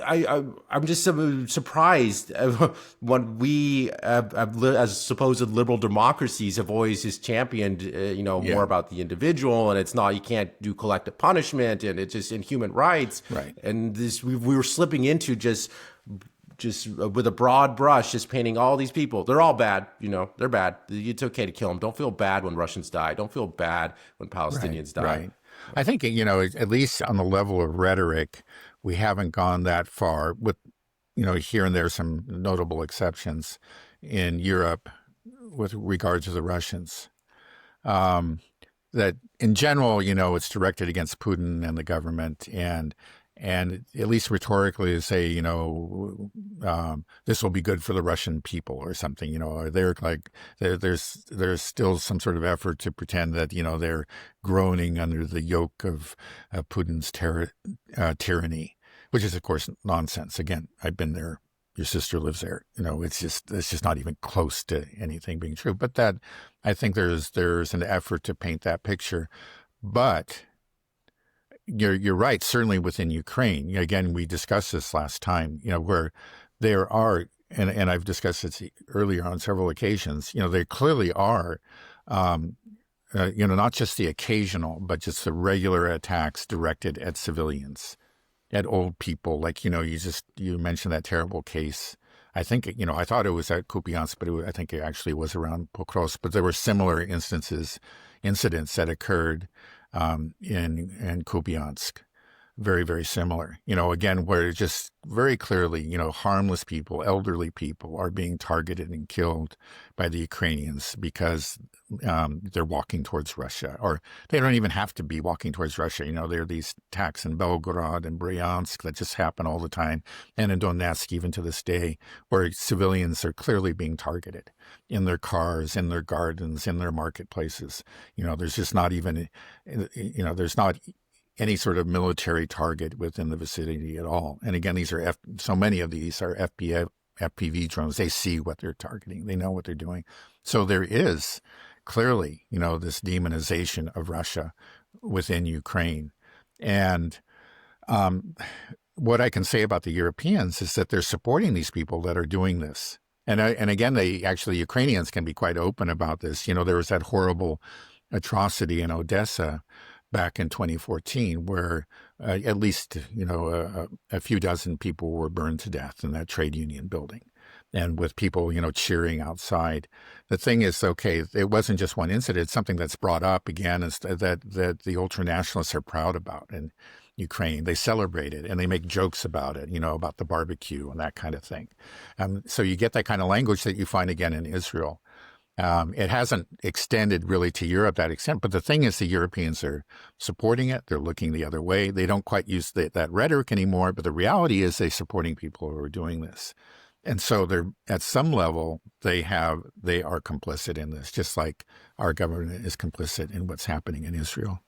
I'm just surprised when we, as supposed liberal democracies, have always just championed, more about the individual, and it's not, you can't do collective punishment, and it's just in human rights. Right. And this, we were slipping into just with a broad brush, just painting all these people. They're all bad, they're bad. It's okay to kill them. Don't feel bad when Russians die. Don't feel bad when Palestinians die. Right. I think, at least on the level of rhetoric, we haven't gone that far with, here and there some notable exceptions in Europe with regard to the Russians. That in general, it's directed against Putin and the government, and at least rhetorically to say, this will be good for the Russian people or something, or there's still some sort of effort to pretend that, they're groaning under the yoke of Putin's tyranny, which is, of course, nonsense. Again, I've been there. Your sister lives there. It's just not even close to anything being true. But that, I think there's an effort to paint that picture. But you're right. Certainly within Ukraine, again, we discussed this last time. Where there are, and I've discussed this earlier on several occasions. There clearly are, not just the occasional, but just the regular attacks directed at civilians, at old people. Like, you mentioned that terrible case. I think, I thought it was at Kupiansk, but I think it actually was around Pokrovsk. But there were similar incidents that occurred in Kupiansk. Very, very similar. Again, where just very clearly, harmless people, elderly people are being targeted and killed by the Ukrainians because they're walking towards Russia, or they don't even have to be walking towards Russia. There are these attacks in Belgorod and Bryansk that just happen all the time, and in Donetsk even to this day, where civilians are clearly being targeted in their cars, in their gardens, in their marketplaces. There's just not even, there's not any sort of military target within the vicinity at all. And again, so many of these are FPV drones. They see what they're targeting. They know what they're doing. So there is clearly, this demonization of Russia within Ukraine. And what I can say about the Europeans is that they're supporting these people that are doing this. And again, Ukrainians can be quite open about this. There was that horrible atrocity in Odessa back in 2014, where at least, a few dozen people were burned to death in that trade union building, and with people, cheering outside. The thing is, okay, it wasn't just one incident. It's something that's brought up again, is that the ultranationalists are proud about in Ukraine. They celebrate it and they make jokes about it, about the barbecue and that kind of thing. So you get that kind of language that you find again in Israel. It hasn't extended really to Europe that extent, but the thing is, the Europeans are supporting it. Are looking the other way. They don't quite use that rhetoric anymore, but the reality is they're supporting people who are doing this. And so they're, at some level, they are complicit in this, just like our government is complicit in what's happening in Israel.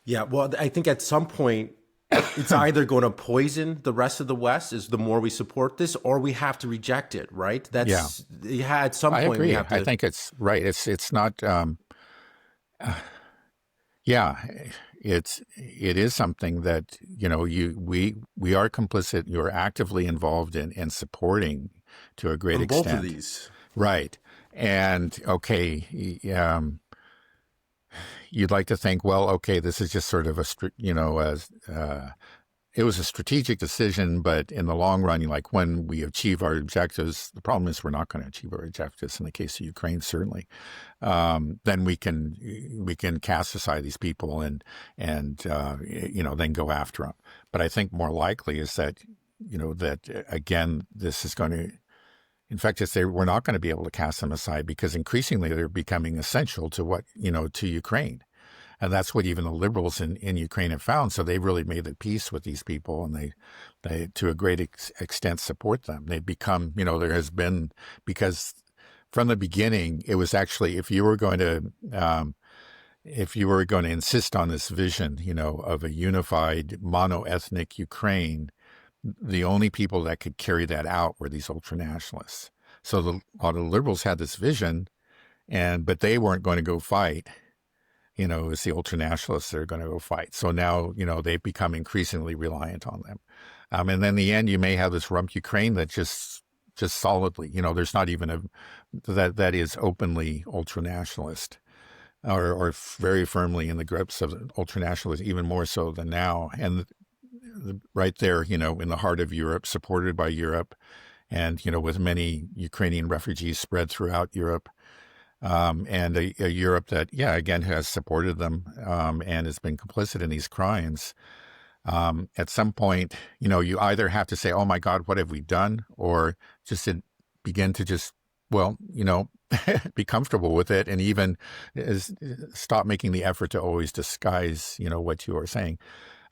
Yeah, well, I think at some point, it's either going to poison the rest of the West is the more we support this, or we have to reject it, right? At some point I agree. we have to. I think it's right. It's not Yeah, it is something that we are complicit. You're actively involved in and supporting to a great On both of extent, these. right? And okay, you'd like to think, well, okay, this is just sort of it was a strategic decision, but in the long run, like when we achieve our objectives, the problem is we're not going to achieve our objectives in the case of Ukraine, certainly. Then we can cast aside these people and then go after them. But I think more likely is that again, this is going to. In fact, we're not going to be able to cast them aside because increasingly they're becoming essential to Ukraine. And that's what even the liberals in Ukraine have found. So they really made the peace with these people, and they to a great extent support them. They've become, there has been, because from the beginning, it was actually, if you were going to insist on this vision, of a unified mono-ethnic Ukraine, the only people that could carry that out were these ultranationalists. So a lot of the liberals had this vision, but they weren't going to go fight. It's the ultranationalists that are going to go fight. So now, they've become increasingly reliant on them. And then in the end, you may have this rump Ukraine that just solidly, there's not even that is openly ultranationalist or very firmly in the grips of ultranationalists, even more so than now. And right there, in the heart of Europe, supported by Europe, and, with many Ukrainian refugees spread throughout Europe. And a Europe that, again, has supported them and has been complicit in these crimes. At some point, you either have to say, oh, my God, what have we done? Or just begin to be comfortable with it and even stop making the effort to always disguise, what you are saying.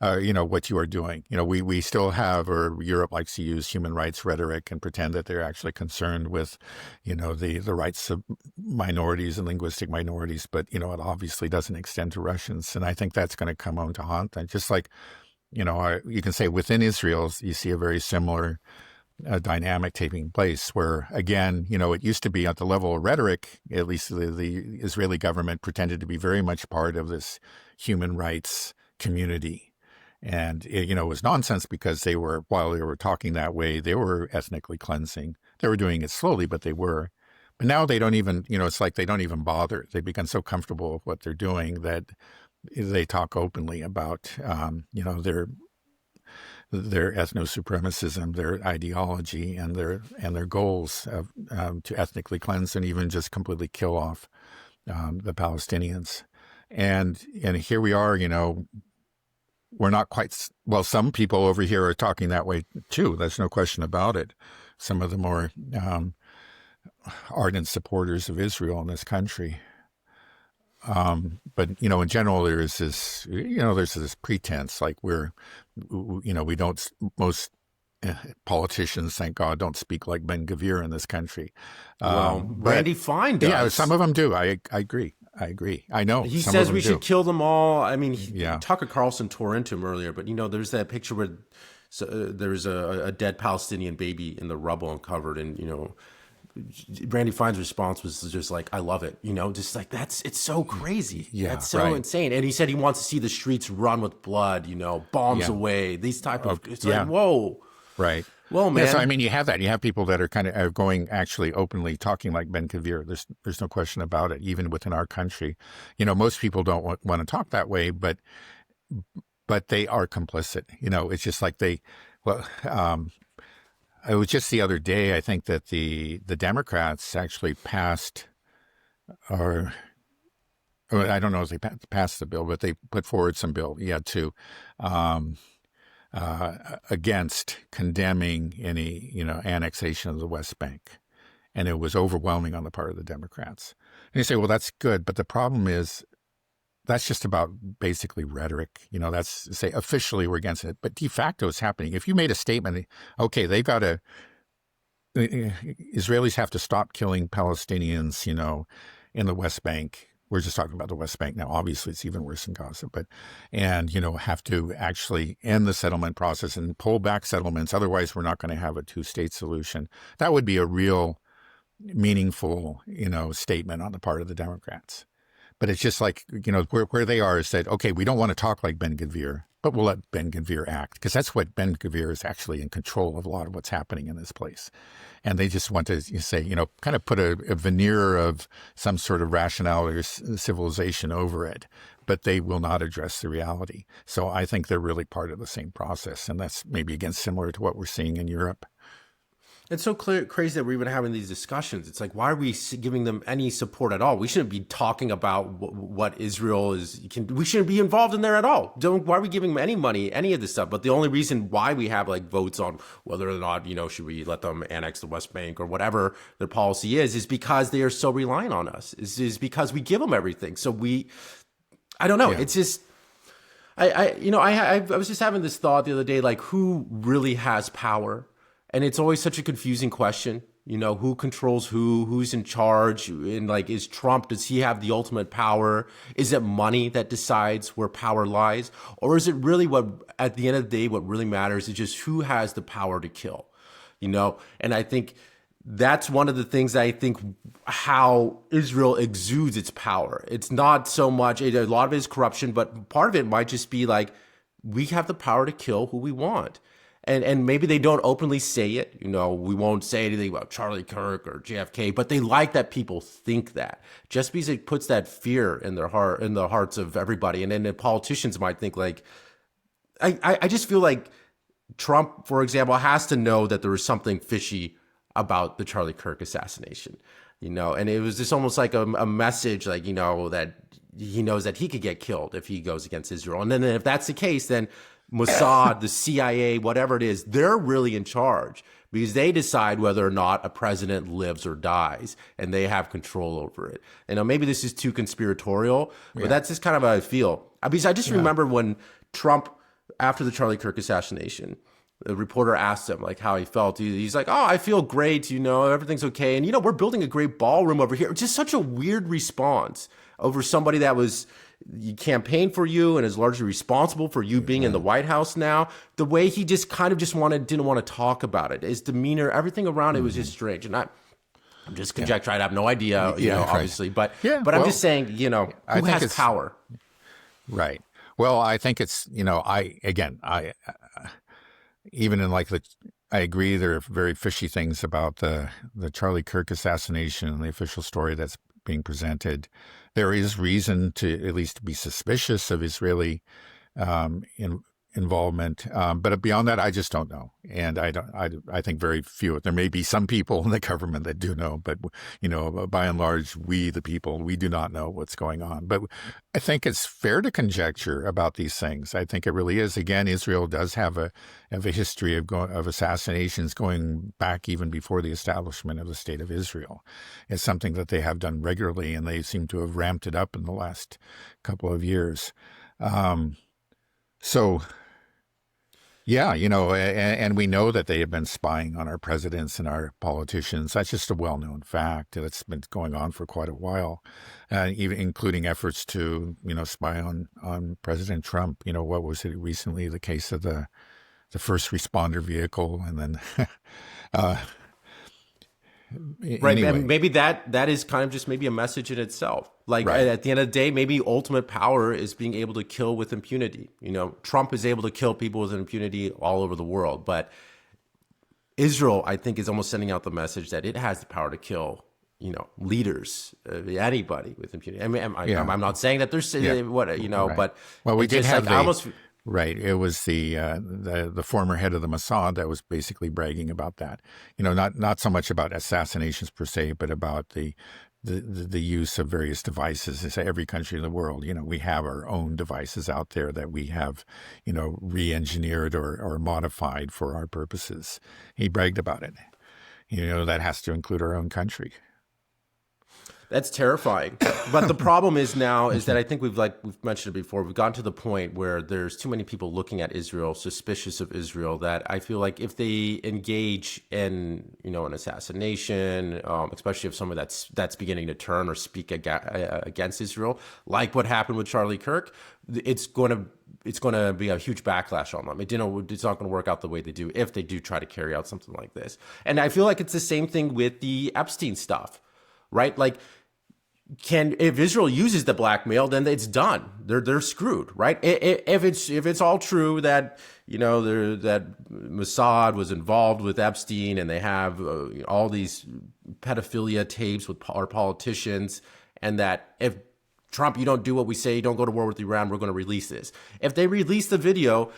What you are doing. We still have, or Europe likes to use human rights rhetoric and pretend that they're actually concerned with, the rights of minorities and linguistic minorities, but, it obviously doesn't extend to Russians. And I think that's going to come home to haunt them. Just like, you can say within Israel, you see a very similar dynamic taking place where, again, it used to be at the level of rhetoric, at least the Israeli government pretended to be very much part of this human rights community. And, it was nonsense because while they were talking that way, they were ethnically cleansing. They were doing it slowly, but they were. But now they don't even, it's like they don't even bother. They become so comfortable with what they're doing that they talk openly about, their ethno-supremacism, their ideology, and their goals to ethnically cleanse and even just completely kill off the Palestinians. And here we are, we're not quite, well, some people over here are talking that way too. There's no question about it. Some of the more ardent supporters of Israel in this country. But, in general, there's this pretense, like we don't, most politicians, thank God, don't speak like Ben Gvir in this country. Randy Fine does. Yeah, some of them do. I agree. I know. He says we should kill them all. I mean, Yeah. Tucker Carlson tore into him earlier, but, there's that picture where there's a dead Palestinian baby in the rubble uncovered, and, Randy Fine's response was just like, I love it, just like it's so crazy. Yeah, that's so right. insane. And he said he wants to see the streets run with blood, bombs away, these type of, it's like, whoa. Right. Well, man. Yeah, so, I mean, you have that. You have people that are kind of going actually openly talking like Ben Gvir. There's no question about it, even within our country. Most people don't want to talk that way, but they are complicit. It's just like it was just the other day, I think, that the Democrats actually passed, or I don't know if they passed the bill, but they put forward some bill, to against condemning any, annexation of the West Bank. And it was overwhelming on the part of the Democrats. And you say, well, that's good. But the problem is that's just about basically rhetoric. That's say officially we're against it, but de facto it's happening. If you made a statement, okay, Israelis have to stop killing Palestinians, in the West Bank. We're just talking about the West Bank now. Obviously, it's even worse in Gaza, and have to actually end the settlement process and pull back settlements. Otherwise, we're not going to have a two-state solution. That would be a real meaningful, statement on the part of the Democrats. But it's just like, where they are is that, okay, we don't want to talk like Ben-Gvir, but we'll let Ben-Gvir act, because that's what Ben-Gvir is actually in control of a lot of what's happening in this place. And they just want to say, kind of put a veneer of some sort of rationality or civilization over it, but they will not address the reality. So I think they're really part of the same process. And that's maybe, again, similar to what we're seeing in Europe. It's so crazy that we're even having these discussions. It's like, why are we giving them any support at all? We shouldn't be talking about what Israel is. We shouldn't be involved in there at all. Why are we giving them any money, any of this stuff? But the only reason why we have like votes on whether or not, should we let them annex the West Bank or whatever their policy is because they are so reliant on us. Is because we give them everything. So I don't know. Yeah. It's just, I was just having this thought the other day, like who really has power? And it's always such a confusing question, who controls who's in charge, and like, is Trump, does he have the ultimate power? Is it money that decides where power lies? Or is it really at the end of the day, what really matters is just who has the power to kill, And I think that's one of the things I think how Israel exudes its power. It's not so much, a lot of it is corruption, but part of it might just be like, we have the power to kill who we want. And maybe they don't openly say it, we won't say anything about Charlie Kirk or JFK, but they like that people think that, just because it puts that fear in their heart, in the hearts of everybody. And then the politicians might think like, I just feel like Trump, for example, has to know that there was something fishy about the Charlie Kirk assassination, and it was just almost like a message, like, that he knows that he could get killed if he goes against Israel. And then if that's the case, then Mossad, the CIA, whatever it is, they're really in charge because they decide whether or not a president lives or dies, and they have control over it. Maybe this is too conspiratorial, but that's just kind of how I feel. Because I just remember when Trump, after the Charlie Kirk assassination, the reporter asked him like how he felt. He's like, "Oh, I feel great. Everything's okay. And we're building a great ballroom over here." It's just such a weird response over somebody that was campaigned for you and is largely responsible for you being in the White House now. The way he just kind of didn't want to talk about it. His demeanor, everything around it was just strange. And I'm just conjecturing. I have no idea, obviously. But I'm just saying, who has power? Right. Well, I think it's, even in like I agree there are very fishy things about the Charlie Kirk assassination and the official story that's being presented. There is reason to at least be suspicious of Israeli involvement, but beyond that, I just don't know. And I think very few. There may be some people in the government that do know, but by and large, we the people, we do not know what's going on. But I think it's fair to conjecture about these things. I think it really is. Again, Israel does have a history of assassinations going back even before the establishment of the State of Israel. It's something that they have done regularly, and they seem to have ramped it up in the last couple of years. Yeah, and we know that they have been spying on our presidents and our politicians. That's just a well-known fact. It's been going on for quite a while, even including efforts to, spy on President Trump. What was it recently? The case of the first responder vehicle, and then right. Anyway. And maybe that is kind of just maybe a message in itself. Like at the end of the day, maybe ultimate power is being able to kill with impunity. Trump is able to kill people with impunity all over the world. But Israel, I think, is almost sending out the message that it has the power to kill, leaders, anybody with impunity. I mean, I'm not saying that there's but we did have right. It was the former head of the Mossad that was basically bragging about that. Not so much about assassinations per se, but about the use of various devices. It's every country in the world. We have our own devices out there that we have, re-engineered or modified for our purposes. He bragged about it. That has to include our own country. That's terrifying. But the problem is now is that I think we've mentioned it before, we've gotten to the point where there's too many people looking at Israel, suspicious of Israel, that I feel like if they engage in, an assassination, especially if someone that's beginning to turn or speak against Israel, like what happened with Charlie Kirk, it's going to be a huge backlash on them. It's not going to work out the way they do if they do try to carry out something like this. And I feel like it's the same thing with the Epstein stuff, right? Like, if Israel uses the blackmail, then it's done. They're screwed, right? If it's all true that that Mossad was involved with Epstein and they have all these pedophilia tapes with our politicians, and that if Trump, you don't do what we say, you don't go to war with Iran, we're going to release this. If they release the video,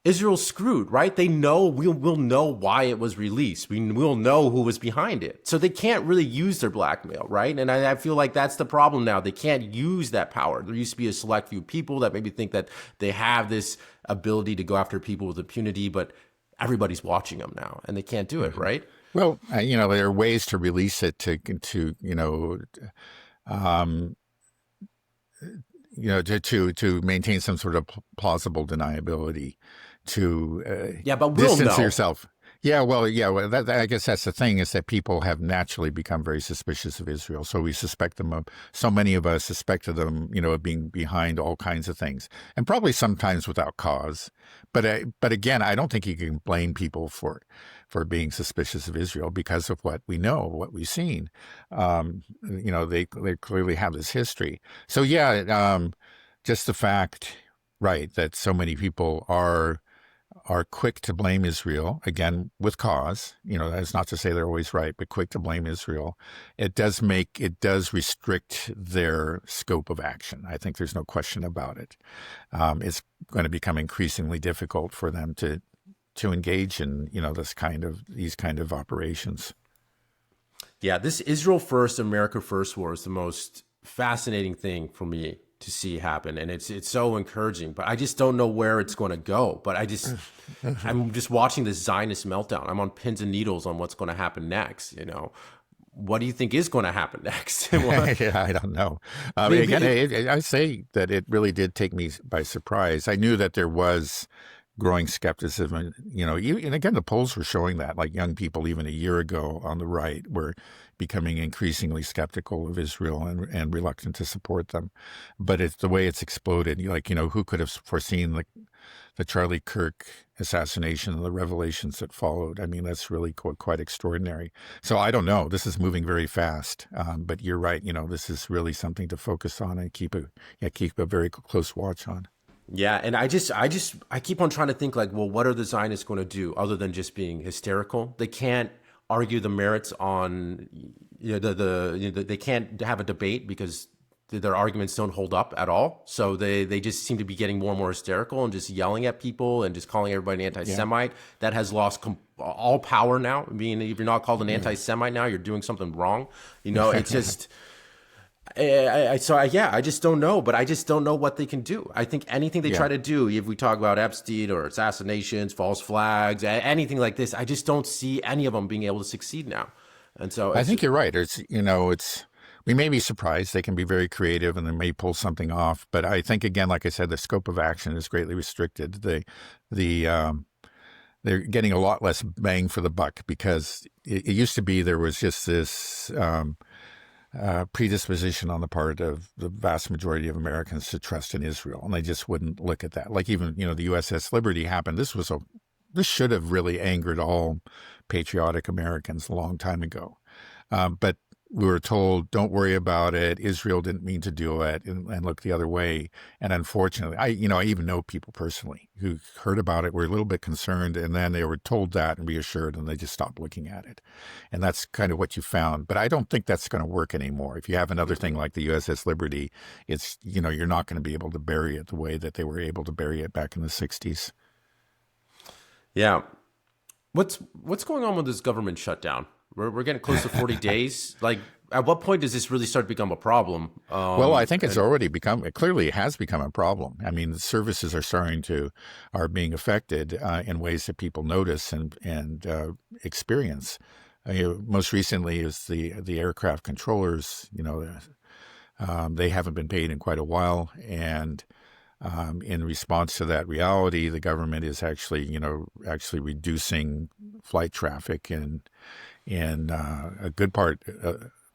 Israel's screwed, right? They know, we'll know why it was released. We'll know who was behind it. So they can't really use their blackmail, right? And I feel like that's the problem now. They can't use that power. There used to be a select few people that maybe think that they have this ability to go after people with impunity, but everybody's watching them now and they can't do it, right? Well, there are ways to release it to maintain some sort of plausible deniability, to but we'll distance know. yourself. I guess that's the thing, is that people have naturally become very suspicious of Israel. So we suspect them of, so many of us suspected them, of being behind all kinds of things, and probably sometimes without cause. But again, I don't think you can blame people for being suspicious of Israel because of what we know, what we've seen. They clearly have this history. So just the fact, right, that so many people are quick to blame Israel, again, with cause. That's not to say they're always right, but quick to blame Israel. It does restrict their scope of action. I think there's no question about it. It's going to become increasingly difficult for them to engage in, these kind of operations. Yeah, this Israel first, America first war is the most fascinating thing for me to see happen, and it's so encouraging, but I just don't know where it's going to go. But I'm just watching this Zionist meltdown. I'm on pins and needles on what's going to happen next. What do you think is going to happen next? I don't know. I say that it really did take me by surprise. I knew that there was growing skepticism, and again, the polls were showing that, like young people even a year ago on the right were becoming increasingly skeptical of Israel and reluctant to support them. But it's the way it's exploded. Who could have foreseen the Charlie Kirk assassination and the revelations that followed? I mean, that's really quite extraordinary. So I don't know. This is moving very fast. But you're right. This is really something to focus on and keep a very close watch on. Yeah, and I keep on trying to think well, what are the Zionists going to do other than just being hysterical? They can't argue the merits on they can't have a debate because their arguments don't hold up at all. So they just seem to be getting more and more hysterical and just yelling at people and just calling everybody an anti-Semite. Yeah. That has lost all power now. I mean, if you're not called an anti-Semite now, you're doing something wrong. It's just. I just don't know, but I just don't know what they can do. I think anything they try to do, if we talk about Epstein or assassinations, false flags, anything like this, I just don't see any of them being able to succeed now. And so I think you're right. We may be surprised. They can be very creative and they may pull something off. But I think, again, like I said, the scope of action is greatly restricted. They're getting a lot less bang for the buck because it used to be there was just this predisposition on the part of the vast majority of Americans to trust in Israel, and they just wouldn't look at that. Like even the USS Liberty happened. This should have really angered all patriotic Americans a long time ago, but we were told, don't worry about it. Israel didn't mean to do it, and look the other way. And unfortunately, I even know people personally who heard about it, were a little bit concerned, and then they were told that and reassured, and they just stopped looking at it. And that's kind of what you found. But I don't think that's going to work anymore. If you have another thing like the USS Liberty, it's, you're not going to be able to bury it the way that they were able to bury it back in the 60s. Yeah. What's going on with this government shutdown? We're getting close to 40 days. Like, at what point does this really start to become a problem? Well, I think it's already it clearly has become a problem. I mean, the services are being affected in ways that people notice and experience. Most recently is the aircraft controllers. They haven't been paid in quite a while, and in response to that reality, the government is actually reducing flight traffic in a good part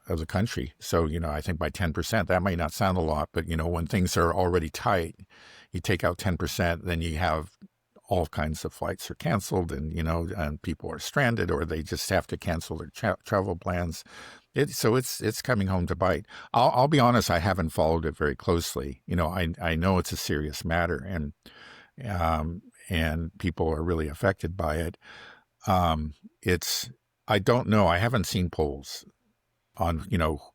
of the country. So, I think by 10%, that might not sound a lot, but, when things are already tight, you take out 10%, then you have all kinds of flights are canceled and people are stranded, or they just have to cancel their travel plans. So it's coming home to bite. I'll be honest, I haven't followed it very closely. I know it's a serious matter, and people are really affected by it. It's I don't know. I haven't seen polls on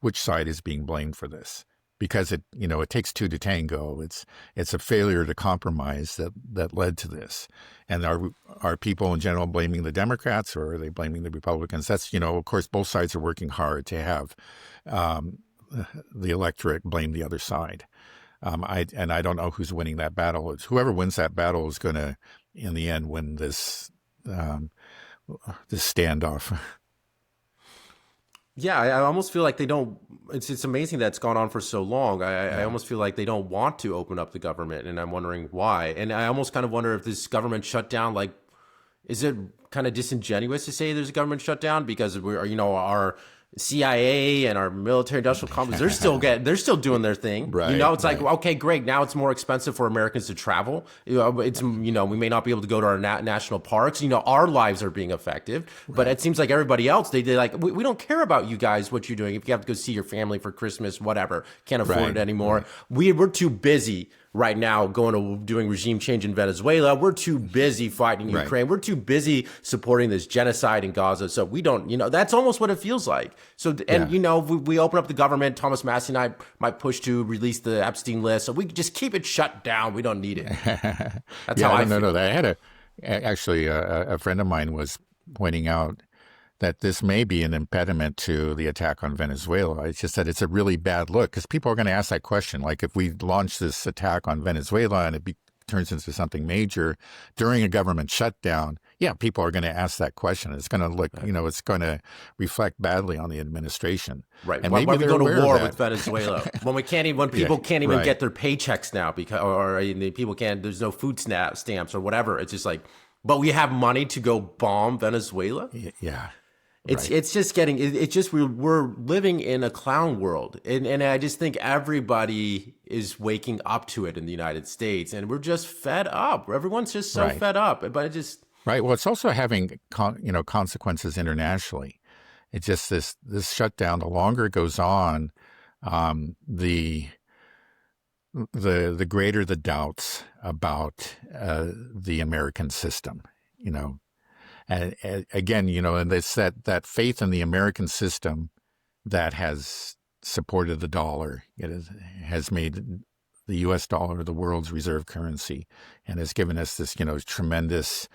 which side is being blamed for this, because it takes two to tango. It's a failure to compromise that led to this. And are people in general blaming the Democrats, or are they blaming the Republicans? That's of course both sides are working hard to have the electorate blame the other side. I don't know who's winning that battle. It's whoever wins that battle is going to, in the end, win this standoff. Yeah, I almost feel like they don't. It's amazing that it's gone on for so long. I almost feel like they don't want to open up the government, and I'm wondering why. And I almost kind of wonder if this government shutdown, like, is it kind of disingenuous to say there's a government shutdown because our CIA and our military industrial complex, they're still doing their thing. Right, It's like, okay, great. Now it's more expensive for Americans to travel. We may not be able to go to our national parks. Our lives are being affected, but it seems like everybody else, they like, we don't care about you guys, what you're doing. If you have to go see your family for Christmas, whatever, can't afford it anymore. Right. We're too busy right now doing regime change in Venezuela. We're too busy fighting Ukraine. We're too busy supporting this genocide in Gaza. So we don't, that's almost what it feels like. So, and we open up the government. Thomas Massey and I might push to release the Epstein list. So we just keep it shut down. We don't need it. That's how I feel. No. I had a friend of mine was pointing out that this may be an impediment to the attack on Venezuela. It's just that it's a really bad look, because people are going to ask that question. Like, if we launch this attack on Venezuela and it turns into something major during a government shutdown, people are going to ask that question. It's going to look, it's going to reflect badly on the administration. Right. And why maybe we go to war with Venezuela when people can't even get their paychecks now people can't. There's no food stamps or whatever. It's just like, but we have money to go bomb Venezuela. Yeah. It's just getting, it's just, we're living in a clown world. And I just think everybody is waking up to it in the United States, and we're just fed up. Everyone's just so fed up, but it just. Right. Well, it's also having, consequences internationally. It's just this shutdown, the longer it goes on, the greater the doubts about the American system, And again, and it's that faith in the American system that has supported the dollar. It has made the U.S. dollar the world's reserve currency, and has given us this, tremendous.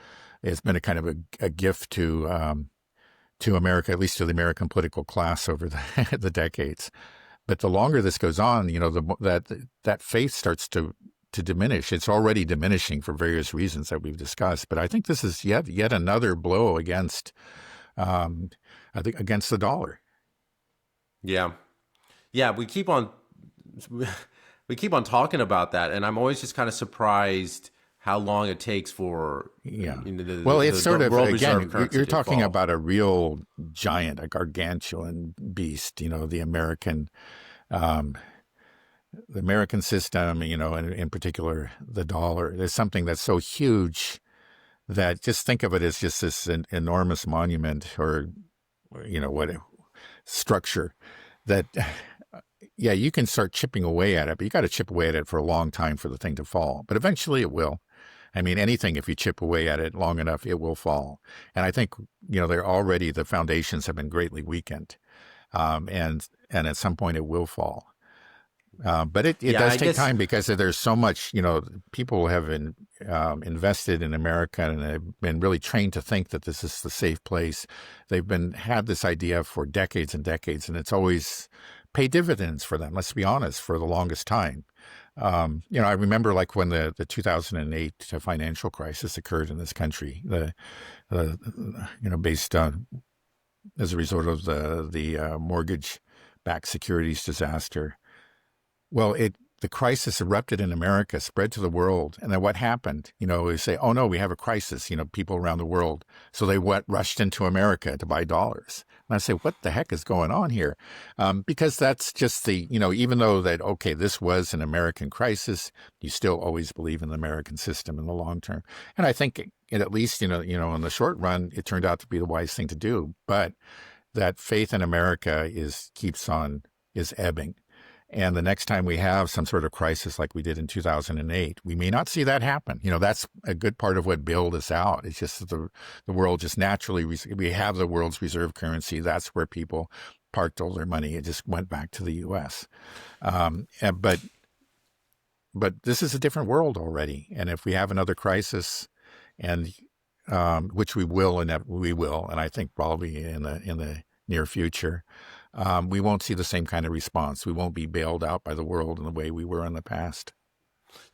It's been a kind of a gift to America, at least to the American political class over the decades. But the longer this goes on, that faith starts to diminish. It's already diminishing for various reasons that we've discussed. But I think this is yet another blow against the dollar. Yeah. We keep on talking about that, and I'm always just kind of surprised how long it takes for. It's sort of, again, you're talking about a real giant, a gargantuan beast. The American system, and in particular the dollar. There's something that's so huge that just think of it as just this enormous monument, or what structure that you can start chipping away at it, but you got to chip away at it for a long time for the thing to fall. But eventually it will. I mean, anything, if you chip away at it long enough, it will fall. And I think the foundations have been greatly weakened, and at some point it will fall. But it does take time, because there's so much, people have invested in America, and have been really trained to think that this is the safe place. They've had this idea for decades and decades, and it's always paid dividends for them. Let's be honest, for the longest time. I remember like when the 2008 financial crisis occurred in this country, based on, as a result of the mortgage-backed securities disaster. Well, the crisis erupted in America, spread to the world. And then what happened? We say, oh, no, we have a crisis, people around the world. So they rushed into America to buy dollars. And I say, what the heck is going on here? Because that's just even though that, okay, this was an American crisis, you still always believe in the American system in the long term. And I think at least, in the short run, it turned out to be the wise thing to do. But that faith in America is ebbing. And the next time we have some sort of crisis like we did in 2008, we may not see that happen. That's a good part of what bailed us out. It's just that the world just naturally, we have the world's reserve currency. That's where people parked all their money. It just went back to the U.S. But this is a different world already. And if we have another crisis, and which we will, and I think probably in the near future, we won't see the same kind of response. We won't be bailed out by the world in the way we were in the past.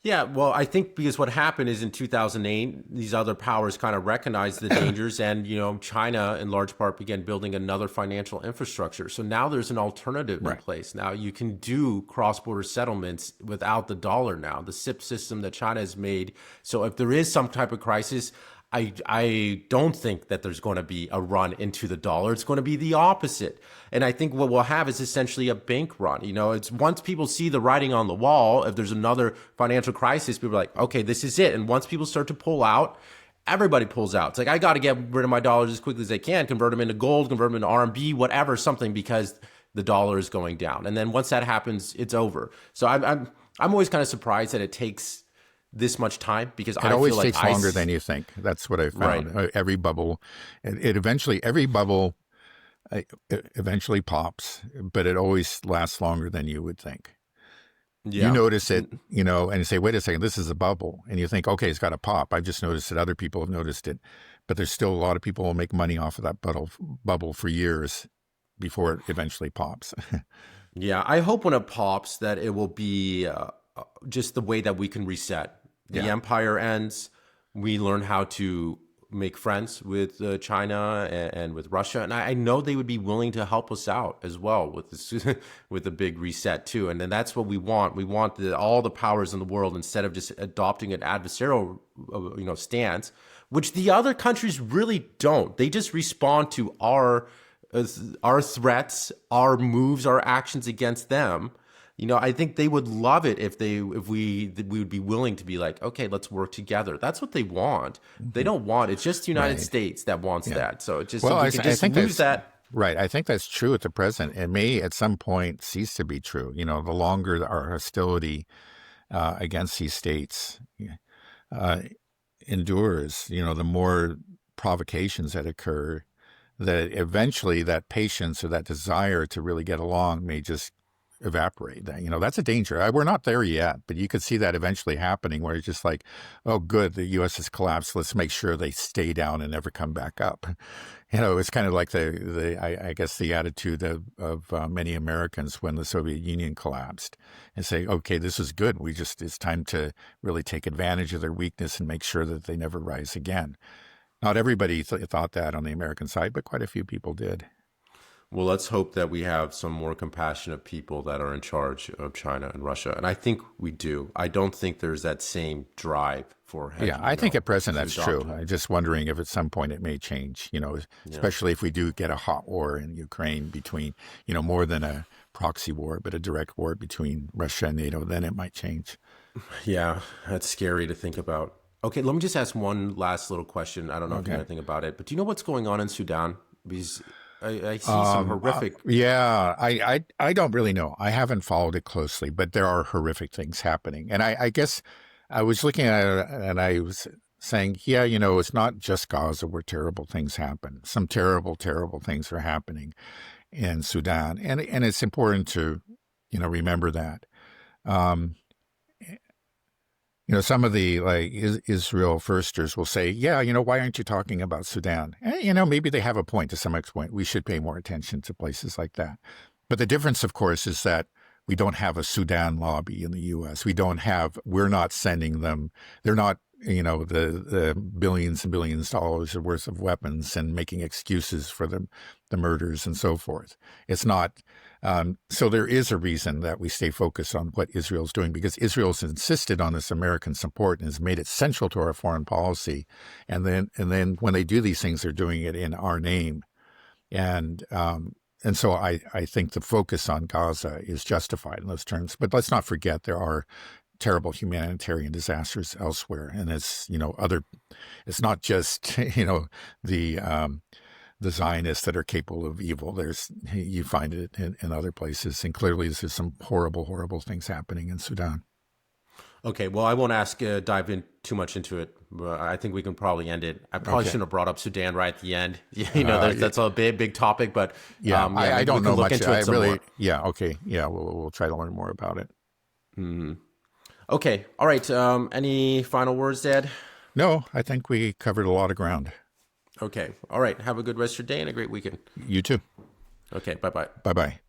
Yeah, well, I think because what happened is in 2008, these other powers kind of recognized the dangers, and China, in large part, began building another financial infrastructure. So now there's an alternative in place. Now you can do cross-border settlements without the dollar. Now the SIP system that China has made. So if there is some type of crisis, I don't think that there's going to be a run into the dollar. It's going to be the opposite. And I think what we'll have is essentially a bank run. It's once people see the writing on the wall, if there's another financial crisis, people are like, okay, this is it. And once people start to pull out, everybody pulls out. It's like, I got to get rid of my dollars as quickly as I can, convert them into gold, convert them into RMB, whatever, something, because the dollar is going down. And then once that happens, it's over. So I'm always kind of surprised that it takes this much time, because I always feel like takes longer than you think. That's what I found. Right. Every bubble eventually pops, but it always lasts longer than you would think. Yeah. You notice it, and you say, wait a second, this is a bubble. And you think, okay, it's got to pop. I've just noticed it. Other people have noticed it. But there's still a lot of people who will make money off of that bubble for years before it eventually pops. Yeah. I hope when it pops that it will be just the way that we can reset. The empire ends. We learn how to make friends with China and with Russia, and I know they would be willing to help us out as well with this, with a big reset too. And then that's what we want. We want all the powers in the world, instead of just adopting an adversarial, stance, which the other countries really don't. They just respond to our threats, our moves, our actions against them. I think they would love it if we would be willing to be like, okay, let's work together. That's what they want. They don't want, it's just the United States that wants that. So it just, well, we can just lose that. Right. I think that's true at the present. It may at some point cease to be true. The longer our hostility against these states endures, the more provocations that occur, that eventually that patience or that desire to really get along may just evaporate. That's a danger. We're not there yet, but you could see that eventually happening, where it's just like, oh, good, the U.S. has collapsed. Let's make sure they stay down and never come back up. It's kind of like I guess the attitude of many Americans when the Soviet Union collapsed, and say, okay, this is good. It's time to really take advantage of their weakness and make sure that they never rise again. Not everybody thought that on the American side, but quite a few people did. Well, let's hope that we have some more compassionate people that are in charge of China and Russia. And I think we do. I don't think there's that same drive for Yeah, I think at present that's true. I'm just wondering if at some point it may change, especially if we do get a hot war in Ukraine between, more than a proxy war, but a direct war between Russia and NATO, then it might change. Yeah, that's scary to think about. Okay, let me just ask one last little question. I don't know if you know anything about it, but do you know what's going on in Sudan? Because I see some horrific. I don't really know. I haven't followed it closely, but there are horrific things happening. And I guess I was looking at it and I was saying, it's not just Gaza where terrible things happen. Some terrible, terrible things are happening in Sudan. And it's important to, remember that. Some of the Israel firsters will say, why aren't you talking about Sudan? And, maybe they have a point to some extent. We should pay more attention to places like that. But the difference, of course, is that we don't have a Sudan lobby in the U.S. We're not sending them. They're not, the billions and billions of dollars worth of weapons and making excuses for the murders and so forth. It's not. So there is a reason that we stay focused on what Israel's doing, because Israel's insisted on this American support and has made it central to our foreign policy. And then when they do these things, they're doing it in our name. And so I think the focus on Gaza is justified in those terms. But let's not forget there are terrible humanitarian disasters elsewhere. And it's, it's not just, the Zionists that are capable of evil. You find it in other places, and clearly there's some horrible, horrible things happening in Sudan. Okay, well, I won't dive in too much into it. But I think we can probably end it. I probably shouldn't have brought up Sudan right at the end. That's a big topic, but I don't know much. Okay, we'll try to learn more about it. Mm-hmm. Okay, all right. Any final words, Dad? No, I think we covered a lot of ground. Okay, all right. Have a good rest of your day and a great weekend. You too. Okay, bye-bye. Bye-bye.